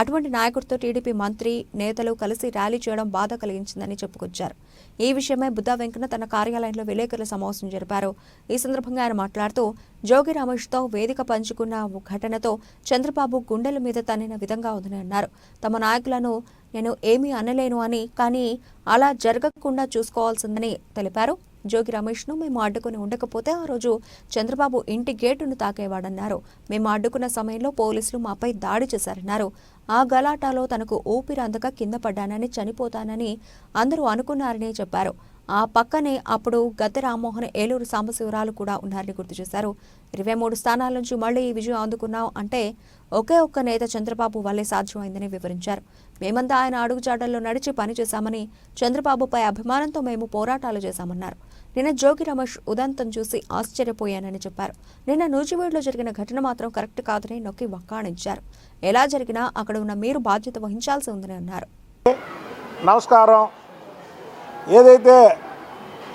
అటువంటి నాయకుడితో టీడీపీ మంత్రి, నేతలు కలిసి ర్యాలీ చేయడం బాధ కలిగించిందని చెప్పుకొచ్చారు. ఈ విషయమై బుద్ధ వెంకన్న తన కార్యాలయంలో విలేకరుల సమావేశం జరిపారు. ఈ సందర్భంగా ఆయన మాట్లాడుతూ జోగి రమేష్తో వేదిక పంచుకున్న ఘటనతో చంద్రబాబు గుండెల మీద తన్నిన విధంగా ఉందని అన్నారు. తమ నాయకులను నేను ఏమీ అనలేను అని, కానీ అలా జరగకుండా చూసుకోవాల్సిందని తెలిపారు. జోగి రమేష్ను మేము అడ్డుకుని ఉండకపోతే ఆ రోజు చంద్రబాబు ఇంటి గేటును తాకేవాడన్నారు. మేము అడ్డుకున్న సమయంలో పోలీసులు మాపై దాడి చేశారన్నారు. ఆ గలాటాలో తనకు ఊపిరి అందక కింద పడ్డానని, చనిపోతానని అందరూ అనుకున్నారని చెప్పారు. ఆ పక్కనే అప్పుడు గద్దె రామ్మోహన్, ఏలూరు సాంబశివరావు కూడా ఉన్నారని గుర్తు చేశారు. 23 స్థానాల నుంచి మళ్లీ ఈ విజయం అందుకున్నాం అంటే ఒకే ఒక్క నేత చంద్రబాబు వల్లే సాధ్యమైందని వివరించారు. మేమంతా ఆయన అడుగుజాడల్లో నడిచి పనిచేశామని, చంద్రబాబుపై అభిమానంతో మేము పోరాటాలు చేశామన్నారు. నిన్న జోగి రమేష్ ఉదంతం చూసి ఆశ్చర్యపోయానని చెప్పారు. నిన్న నూజివీడులో జరిగిన ఘటన మాత్రం కరెక్ట్ కాదని నొక్కి వక్కాణించారు. ఎలా జరిగినా అక్కడ ఉన్న మీరు బాధ్యత వహించాల్సి ఉందని అన్నారు. నమస్కారం. ఏదైతే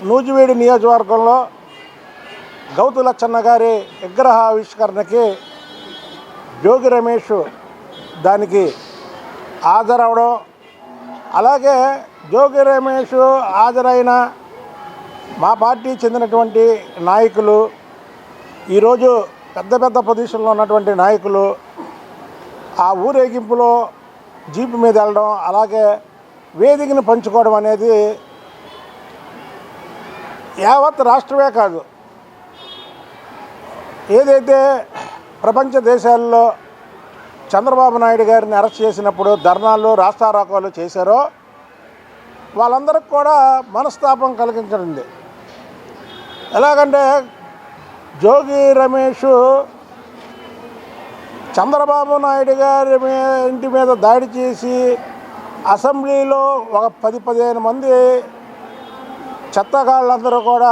నూజివీడు నియోజకవర్గంలో గౌతు లచ్చన్న గారి విగ్రహ ఆవిష్కరణకి జోగి రమేష్ దానికి హాజరవడం, అలాగే జోగి రమేష్ హాజరైన మా పార్టీ చెందినటువంటి నాయకులు, ఈరోజు పెద్ద పెద్ద పొజిషన్లో ఉన్నటువంటి నాయకులు ఆ ఊరేగింపులో జీపు మీద వెళ్ళడం, అలాగే వేదికను పంచుకోవడం అనేది యావత్ రాష్ట్రమే కాదు, ఏదైతే ప్రపంచ దేశాల్లో చంద్రబాబు నాయుడు గారిని అరెస్ట్ చేసినప్పుడు ధర్నాలు, రాస్తారోకోలు చేశారో వాళ్ళందరికీ కూడా మనస్తాపం కలిగించండి. ఎలాగంటే జోగి రమేష్ చంద్రబాబు నాయుడు గారి ఇంటి మీద దాడి చేసి అసెంబ్లీలో ఒక 10-15 మంది చెత్తగాళ్ళందరూ కూడా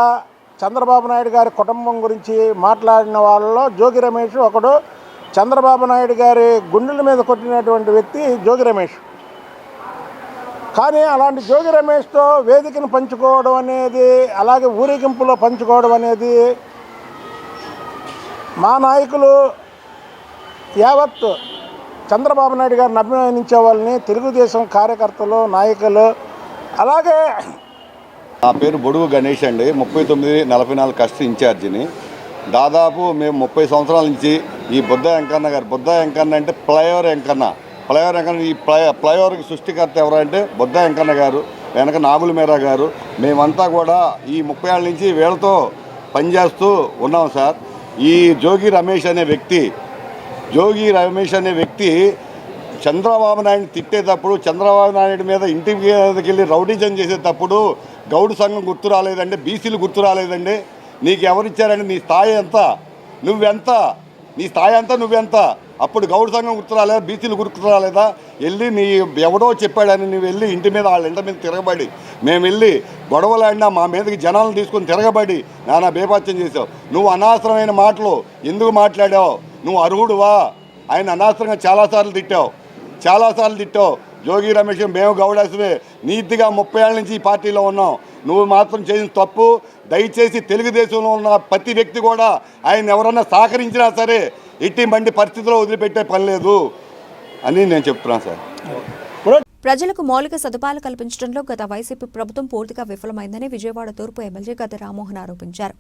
చంద్రబాబు నాయుడు గారి కుటుంబం గురించి మాట్లాడిన వాళ్ళలో జోగి రమేష్ ఒకడు. చంద్రబాబు నాయుడు గారి గుండెల మీద కొట్టినటువంటి వ్యక్తి జోగి రమేష్. కానీ అలాంటి జోగి రమేష్తో వేదికను పంచుకోవడం అనేది, అలాగే ఊరేగింపులో పంచుకోవడం అనేది మా నాయకులు యావత్ చంద్రబాబు నాయుడు గారిని అభిమానించే వాళ్ళని, తెలుగుదేశం కార్యకర్తలు, నాయకులు, అలాగే నా పేరు బొడుగు గణేష్ అండి. 39-44 కష్ట ఇన్ఛార్జిని. దాదాపు మేము 30 సంవత్సరాల నుంచి ఈ బుద్ధ వెంకన్న గారు, బుద్ధ వెంకన్న అంటే ఫ్లైఓవర్ వెంకన్న, ఈ ఫ్లైఓవర్కి సృష్టికర్త ఎవరంటే బుద్ధ వెంకన్న గారు, వెనక నాగుల మీరా గారు. మేమంతా కూడా ఈ 30 ఏళ్ళ నుంచి వీళ్ళతో పనిచేస్తూ ఉన్నాం సార్. ఈ జోగి రమేష్ అనే వ్యక్తి చంద్రబాబు నాయుడిని తిట్టేటప్పుడు, చంద్రబాబు నాయుడు మీద ఇంటి మీదకి వెళ్ళి రౌడీజం చేసేటప్పుడు గౌడు సంఘం గుర్తు రాలేదండి, బీసీలు గుర్తు రాలేదండి. నీకు ఎవరిచ్చారండి? నీ స్థాయి ఎంత, నువ్వెంత, నీ స్థాయి అంతా నువ్వెంత? అప్పుడు గౌడు సంఘం గుర్తు రాలేదా, బీసీలు గుర్తు రాలేదా? వెళ్ళి నీ ఎవడో చెప్పాడని నువ్వు వెళ్ళి ఇంటి మీద వాళ్ళ ఇంటి మీద తిరగబడి, మేము వెళ్ళి గొడవలాడినా మా మీదకి జనాలను తీసుకొని తిరగబడి నానా బేపాత్యం చేసావు. నువ్వు అనవసరమైన మాటలు ఎందుకు మాట్లాడావు? నువ్వు అర్హుడువా? ఆయన అనవసరంగా చాలాసార్లు తిట్టావు. జోగి రమేష్, మేము గౌడాసమే నీతిగా 30 ఏళ్ళ నుంచి ఈ పార్టీలో ఉన్నాం. నువ్వు మాత్రం చేసిన తప్పు. దయచేసి తెలుగుదేశంలో ఉన్న ప్రతి వ్యక్తి కూడా ఆయన ఎవరన్నా సహకరించినా సరే ఎట్టి మండి పరిస్థితిలో వదిలిపెట్టే పని లేదు అని నేను చెప్తున్నాను సార్. ప్రజలకు మౌలిక సదుపాయాలు కల్పించడంలో గత వైసీపీ ప్రభుత్వం పూర్తిగా విఫలమైందని విజయవాడ తూర్పు ఎమ్మెల్యే గద్దె రామ్మోహన్ ఆరోపించారు.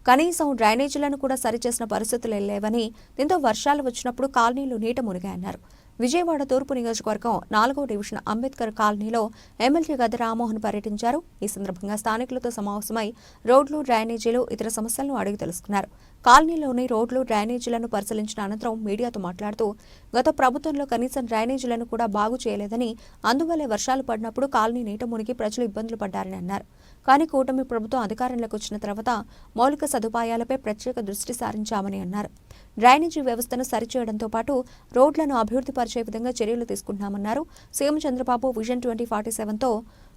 కనీసం డ్రైనేజీలను కూడా సరిచేసిన పరిస్థితులు లేవని, దీంతో వర్షాలు వచ్చినప్పుడు కాలనీలు నీట మునిగాయన్నారు. విజయవాడ తూర్పు నియోజకవర్గం 4వ డివిజన్ అంబేద్కర్ కాలనీలో ఎమ్మెల్యే గద్దె రామ్మోహన్ పర్యటించారు. ఈ సందర్భంగా స్థానికులతో సమావేశమై రోడ్లు, డ్రైనేజీలు, ఇతర సమస్యలను అడిగి తెలుసుకున్నారు. కాలనీలోని రోడ్లు, డ్రైనేజీలను పరిశీలించిన అనంతరం మీడియాతో మాట్లాడుతూ గత ప్రభుత్వంలో కనీసం డ్రైనేజీలను కూడా బాగు చేయలేదని, అందువల్లే వర్షాలు పడినప్పుడు కాలనీ నీట మునిగి ప్రజలు ఇబ్బందులు పడ్డారని అన్నారు. కానీ కూటమి ప్రభుత్వం అధికారంలోకి వచ్చిన తర్వాత మౌలిక సదుపాయాలపై ప్రత్యేక దృష్టి సారించామని అన్నారు. డ్రైనేజీ వ్యవస్థను సరిచేయడంతో పాటు రోడ్లను అభివృద్ధి పరిచే విధంగా చర్యలు తీసుకుంటున్నామన్నారు. సీఎం చంద్రబాబు విజన్ 2047తో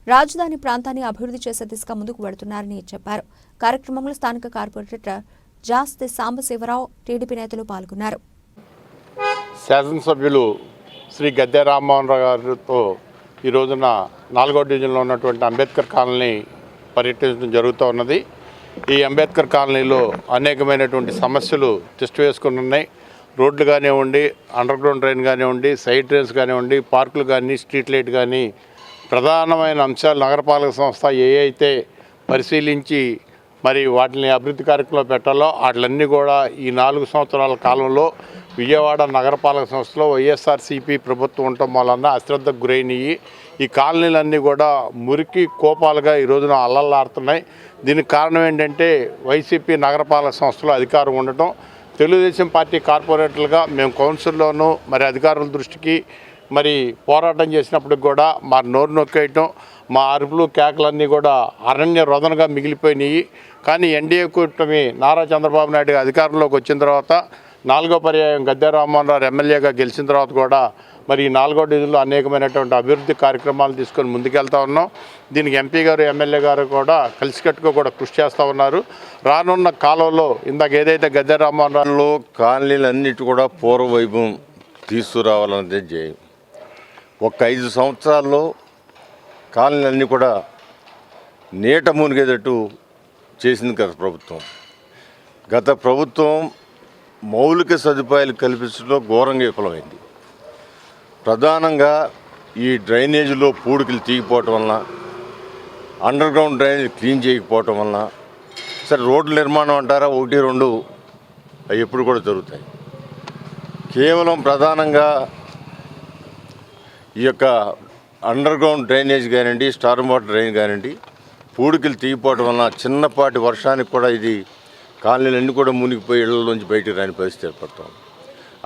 రాజధాని ప్రాంతాన్ని అభివృద్ధి చేసే దిశగా ముందుకు వెడుతున్నారని చెప్పారు. కార్యక్రమంలో స్థానిక కార్పొరేటర్ జాస్తి సాంబశివరావు, టీడీపీ నేతలు పాల్గొన్నారు. శాసనసభ్యులు శ్రీ గద్దె రామ్మోహన్ రావు గారితో ఈ రోజున 4వ డివిజన్లో ఉన్నటువంటి అంబేద్కర్ కాలనీ పర్యటించడం జరుగుతూ ఉన్నది. ఈ అంబేద్కర్ కాలనీలో అనేకమైనటువంటి సమస్యలు తిష్టి వేసుకుని ఉన్నాయి. రోడ్లు కానివ్వండి, అండర్ గ్రౌండ్ డ్రైన్ కానివ్వండి, సైడ్ డ్రైన్స్ కానివ్వండి, పార్కులు కానీ, స్ట్రీట్ లైట్ కానీ, ప్రధానమైన అంశాలు నగరపాలక సంస్థ ఏ అయితే పరిశీలించి మరి వాటిని అభివృద్ధి కార్యక్రమంలో పెట్టాలో వాటిలన్నీ కూడా ఈ 4 సంవత్సరాల కాలంలో విజయవాడ నగరపాలక సంస్థలో వైఎస్ఆర్సీపీ ప్రభుత్వం ఉండటం వలన అశ్రద్ధకు గురైనవి. ఈ కాలనీలన్నీ కూడా మురికి కోపాలుగా ఈ రోజున అల్లల్లాడుతున్నాయి. దీనికి కారణం ఏంటంటే వైసీపీ నగరపాలక సంస్థలో అధికారం ఉండటం. తెలుగుదేశం పార్టీ కార్పొరేటర్లుగా మేము కౌన్సిల్లోనూ మరి అధికారుల దృష్టికి మరి పోరాటం చేసినప్పటికి కూడా మా నోరు నొక్కేయటం, మా అరుపులు కేకలన్నీ కూడా అరణ్య రోదనగా మిగిలిపోయినాయి. కానీ ఎన్డీఏ కూటమి నారా చంద్రబాబు నాయుడు అధికారంలోకి వచ్చిన తర్వాత 4వ పర్యాయం గద్దె రామ్మోహన్ రావు ఎమ్మెల్యేగా గెలిచిన తర్వాత కూడా మరి ఈ 4వ డివిజన్లో అనేకమైనటువంటి అభివృద్ధి కార్యక్రమాలు తీసుకొని ముందుకెళ్తా ఉన్నాం. దీనికి ఎంపీ గారు, ఎమ్మెల్యే గారు కూడా కలిసికట్టుగా కూడా కృషి చేస్తూ ఉన్నారు. రానున్న కాలంలో ఇందాక ఏదైతే గద్దె రామ్మోహన్ రావు కాలనీలన్నిటి కూడా పూర్వవైభవం తీసుకురావాలన్నదే ధ్యేయం. ఒక 5 సంవత్సరాల్లో కాలనీలన్నీ కూడా నీట మునిగేటట్టు చేసింది గత ప్రభుత్వం. గత ప్రభుత్వం మౌలిక సదుపాయాలు కల్పించడంలో ఘోరంగా విఫలమైంది. ప్రధానంగా ఈ డ్రైనేజీలో పూడికలు తీగిపోవటం వలన, అండర్ గ్రౌండ్ డ్రైనేజ్ క్లీన్ చేయకపోవటం వలన, సరే రోడ్ల నిర్మాణం అంటారా 1-2 అవి ఎప్పుడు కూడా జరుగుతాయి. కేవలం ప్రధానంగా ఈ యొక్క అండర్ గ్రౌండ్ డ్రైనేజ్ కానివ్వండి, స్టార్మ్ వాటర్ డ్రైన్ కానివ్వండి, పూడికలు తీగిపోవటం వలన చిన్నపాటి వర్షానికి కూడా ఇది కాలనీలన్నీ కూడా మునిగిపోయి ఇళ్లలోంచి బయటకు రాని పరిస్థితి ఏర్పడతాం.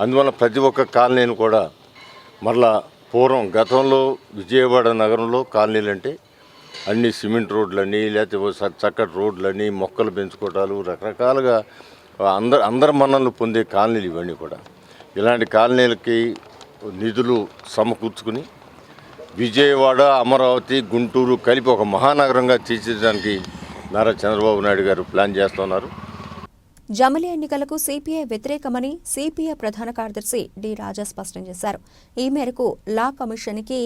అందువల్ల ప్రతి ఒక్క కాలనీని కూడా మరలా పూర్వం గతంలో విజయవాడ నగరంలో కాలనీలు అంటే అన్ని సిమెంట్ రోడ్లని, లేకపోతే చక్కటి రోడ్లని, మొక్కలు పెంచుకోవటాలు, రకరకాలుగా అందరి మన్ననలు పొందే కాలనీలు ఇవన్నీ కూడా. ఇలాంటి కాలనీలకి నిధులు సమకూర్చుకుని విజయవాడ, అమరావతి, గుంటూరు కలిపి ఒక మహానగరంగా తీర్చిదిద్దడానికి నారా చంద్రబాబు నాయుడు గారు ప్లాన్ చేస్తున్నారు. జమిలీ ఎన్నికలకు సిపిఐ వ్యతిరేకమని సిపిఐ ప్రధాన కార్యదర్శి డి రాజా స్పష్టం చేశారు. ఈ మేరకు లా కమిషన్కి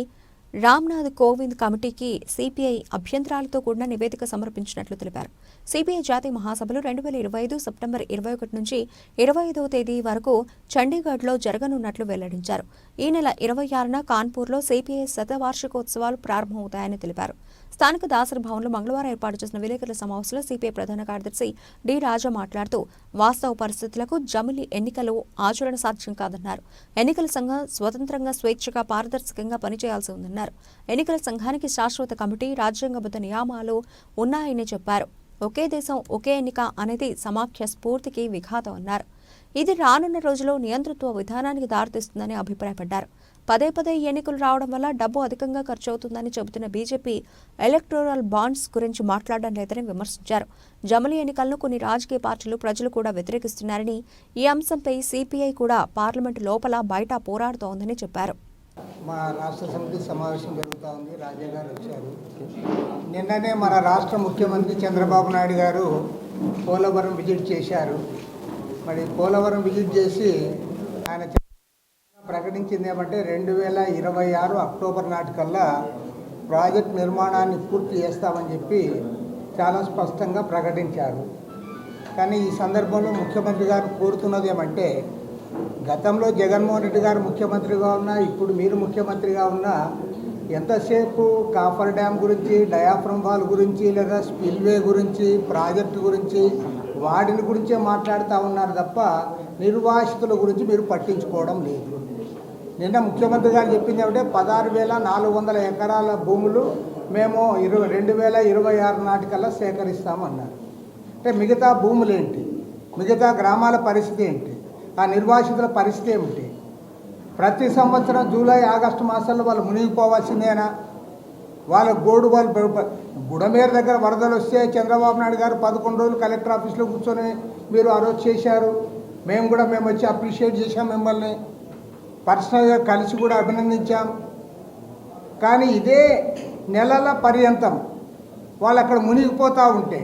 రామ్నాథ్ కోవింద్ కమిటీకి సిపిఐ అభ్యంతరాలతో కూడిన నివేదిక సమర్పించినట్లు తెలిపారు. సిపిఐ జాతీయ మహాసభలు 2025 సెప్టెంబర్ 21 నుంచి 25వ తేదీ వరకు చండీగఢ్లో జరగనున్నట్లు వెల్లడించారు. ఈ నెల 26న కాన్పూర్లో సిపిఐ శతవార్షికోత్సవాలు ప్రారంభమవుతాయని తెలిపారు. స్థానిక దాసరి భవన్లో మంగళవారం ఏర్పాటు చేసిన విలేకరుల సమావేశంలో సిపిఐ ప్రధాన కార్యదర్శి డి రాజా మాట్లాడుతూ వాస్తవ పరిస్థితులకు జమిలీ ఎన్నికలు ఆచరణ సాధ్యం కాదన్నారు. ఎన్నికల సంఘం స్వతంత్రంగా, స్వేచ్ఛగా, పారదర్శకంగా పనిచేయాల్సి ఉందన్నారు. ఎన్నికల సంఘానికి శాశ్వత కమిటీ, రాజ్యాంగబద్ధ నియమాలు ఉన్నాయని చెప్పారు. ఒకే దేశం ఒకే ఎన్నిక అనేది సమాఖ్య స్ఫూర్తికి విఘాతం అన్నారు. ఇది రానున్న రోజుల్లో నియంతృత్వ విధానానికి దారితీస్తుందని అభిప్రాయపడ్డారు. పదే ఎన్నికలు రావడం వల్ల డబ్బు అధికంగా ఖర్చు అవుతుందని చెబుతున్న బీజేపీ ఎలక్టోరల్ బాండ్స్ గురించి మాట్లాడడం లేదని విమర్శించారు. జమిలీ ఎన్నికలను కొన్ని రాజకీయ పార్టీలు, ప్రజలు కూడా వ్యతిరేకిస్తున్నారని, ఈ అంశంపై సిపిఐ కూడా పార్లమెంటు లోపల బయట పోరాడుతోందని చెప్పారు. మా రాష్ట్ర సమితి సమావేశం జరుగుతూ ఉంది. రాజా గారు వచ్చారు. నిన్ననే మన రాష్ట్ర ముఖ్యమంత్రి చంద్రబాబు నాయుడు గారు పోలవరం విజిట్ చేశారు. మరి పోలవరం విజిట్ చేసి ఆయన ప్రకటించింది ఏమంటే 2026 అక్టోబర్ నాటికల్లా ప్రాజెక్ట్ నిర్మాణాన్ని పూర్తి చేస్తామని చెప్పి చాలా స్పష్టంగా ప్రకటించారు. కానీ ఈ సందర్భంలో ముఖ్యమంత్రి గారు కోరుతున్నది ఏమంటే, గతంలో జగన్మోహన్ రెడ్డి గారు ముఖ్యమంత్రిగా ఉన్నా, ఇప్పుడు మీరు ముఖ్యమంత్రిగా ఉన్నా ఎంతసేపు కాఫర్ డ్యామ్ గురించి, డయాఫ్రమ్ వాల్ గురించి, లేదా స్పిల్వే గురించి, ప్రాజెక్టు గురించి, వాటిని గురించే మాట్లాడుతూ ఉన్నారు తప్ప నిర్వాసితుల గురించి మీరు పట్టించుకోవడం లేదు. నిన్న ముఖ్యమంత్రి గారు చెప్పింది ఏమంటే 16,400 ఎకరాల భూములు మేము 2026 నాటికల్లా సేకరిస్తామన్నారు. అంటే మిగతా భూములు ఏంటి, మిగతా గ్రామాల పరిస్థితి ఏంటి, ఆ నిర్వాసితుల పరిస్థితి ఏమిటి? ప్రతి సంవత్సరం జూలై, ఆగస్టు మాసాల్లో వాళ్ళు మునిగిపోవాల్సిందేనా? వాళ్ళ వాళ్ళు గుడమేరు దగ్గర వరదలు వస్తే చంద్రబాబు నాయుడు గారు 11 రోజులు కలెక్టర్ ఆఫీస్లో కూర్చొని మీరు ఆ రోజు చేశారు. మేము వచ్చి అప్రిషియేట్ చేశాం, మిమ్మల్ని పర్సనల్గా కలిసి కూడా అభినందించాం. కానీ ఇదే నెలల పర్యంతం వాళ్ళు అక్కడ మునిగిపోతూ ఉంటే,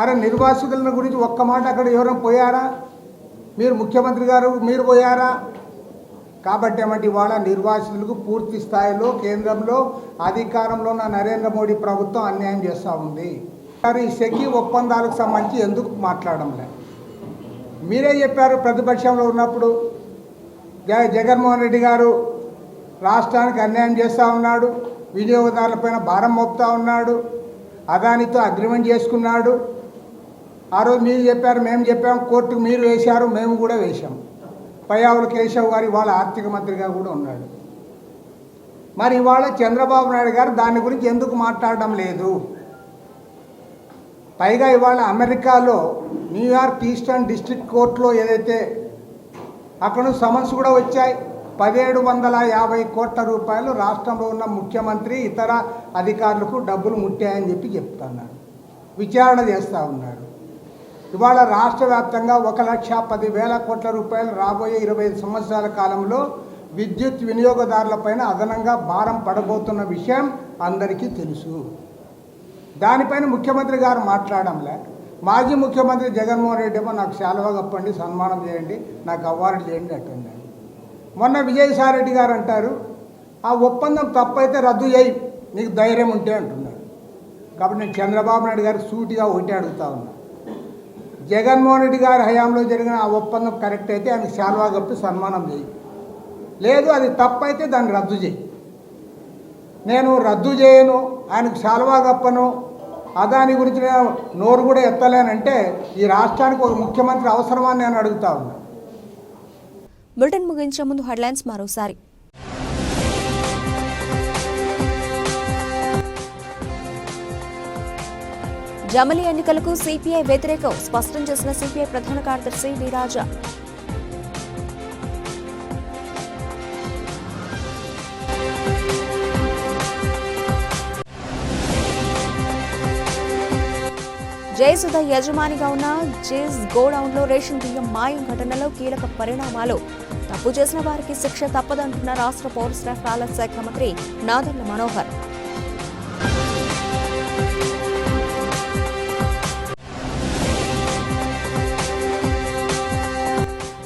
అరే నిర్వాసితుల గురించి ఒక్క మాట అక్కడ ఎవరైనా పోయారా? మీరు ముఖ్యమంత్రి గారు మీరు పోయారా? కాబట్టి ఏమంటే ఇవాళ నిర్వాసితులకు పూర్తి స్థాయిలో కేంద్రంలో అధికారంలో ఉన్న నరేంద్ర మోడీ ప్రభుత్వం అన్యాయం చేస్తూ ఉంది. ఈ సెకీ ఒప్పందాలకు సంబంధించి ఎందుకు మాట్లాడడం లేదు? మీరే చెప్పారు ప్రతిపక్షంలో ఉన్నప్పుడు, జగన్మోహన్ రెడ్డి గారు రాష్ట్రానికి అన్యాయం చేస్తూ ఉన్నాడు, వినియోగదారులపైన భారం మోపుతూ ఉన్నాడు, అదానితో అగ్రిమెంట్ చేసుకున్నాడు. ఆ రోజు మీరు చెప్పారు, మేము చెప్పాం, కోర్టుకు మీరు వేశారు, మేము కూడా వేశాం. పయ్యావుల కేశవ్ గారు ఇవాళ ఆర్థిక మంత్రిగా కూడా ఉన్నాడు. మరి ఇవాళ చంద్రబాబు నాయుడు గారు దాని గురించి ఎందుకు మాట్లాడడం లేదు? పైగా ఇవాళ అమెరికాలో న్యూయార్క్ ఈస్టర్న్ డిస్ట్రిక్ట్ కోర్టులో ఏదైతే అక్కడ సమన్స్ కూడా వచ్చాయి, 1750 కోట్ల రూపాయలు రాష్ట్రంలో ఉన్న ముఖ్యమంత్రి ఇతర అధికారులకు డబ్బులు ముట్టాయని చెప్పి చెప్తున్నారు. విచారణ చేస్తూ ఉన్నారు. ఇవాళ రాష్ట్ర వ్యాప్తంగా 1,10,000 కోట్ల రూపాయలు రాబోయే 25 సంవత్సరాల కాలంలో విద్యుత్ వినియోగదారులపైన అదనంగా భారం పడబోతున్న విషయం అందరికీ తెలుసు. దానిపైన ముఖ్యమంత్రి గారు మాట్లాడంలే. మాజీ ముఖ్యమంత్రి జగన్మోహన్ రెడ్డి ఏమో నాకు శాలువా కప్పండి, సన్మానం చేయండి, నాకు అవార్డు చేయండి అంటున్నాడు. మొన్న విజయసాయి రెడ్డి గారు అంటారు ఆ ఒప్పందం తప్పైతే రద్దు చేయి నీకు ధైర్యం ఉంటే అంటున్నారు. కాబట్టి నేను చంద్రబాబు నాయుడు గారికి సూటిగా ఒకటి అడుగుతా ఉన్నా, జగన్మోహన్ రెడ్డి గారి హయాంలో జరిగిన ఆ ఒప్పందం కరెక్ట్ అయితే ఆయనకు శాలువా కప్పి సన్మానం చేయి, లేదు అది తప్పైతే దాన్ని రద్దు చేయి. నేను రద్దు చేయను, ఆయనకు శాలువా కప్పను, అదాని గురించి నేను నోరు కూడా ఎత్తలేనంటే ఈ రాష్ట్రానికి ఒక ముఖ్యమంత్రి అవసరమని నేను అడుగుతా ఉన్నా. బులెటిన్ ముగించే ముందు హెడ్లైన్స్ మరోసారి. జమిలీ ఎన్నికలకు సిపిఐ వ్యతిరేకం స్పష్టం చేసిన సిపిఐ ప్రధాన కార్యదర్శి డి రాజా. జయసుధ యజమానిగా ఉన్న జేస్ గోడౌన్లో రేషన్ బియ్యం మాయం ఘటనలో కీలక పరిణామాలు. తప్పు చేసిన వారికి శిక్ష తప్పదంటున్న రాష్ట్ర పౌర సరఫరాల శాఖ మంత్రి నాదెళ్ల మనోహర్.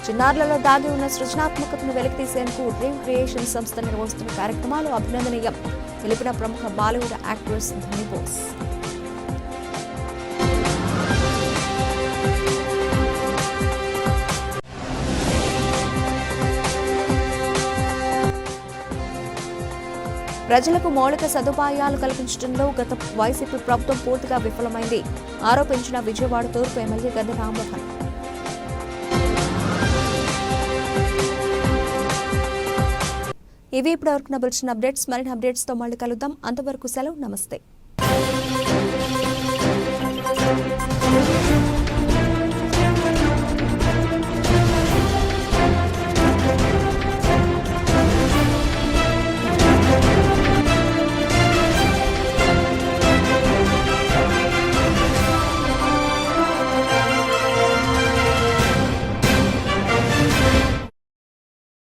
చిన్నారులలో దాగి ఉన్న సృజనాత్మకతను వెలికితీసేందుకు డ్రీమ్ క్రియేషన్ సంస్థ నిర్వహిస్తున్న కార్యక్రమాలు అభినందనీయం తెలిపిన ప్రముఖ బాలీవుడ్ యాక్ట్రెస్ ధని బోస్. ప్రజలకు మౌలిక సదుపాయాలు కల్పించడంలో గత వైసీపీ ప్రభుత్వం పూర్తిగా విఫలమైంది ఆరోపించిన విజయవాడ తూర్పు ఎమ్మెల్యే గద్దె రామ్మోహన్. ఇవి ఇప్పటివరకు బులెటిన్ అప్డేట్స్. మరిన్ని అప్డేట్స్తో మళ్ళీ కలుద్దాం. అంతవరకు సెలవు, నమస్తే.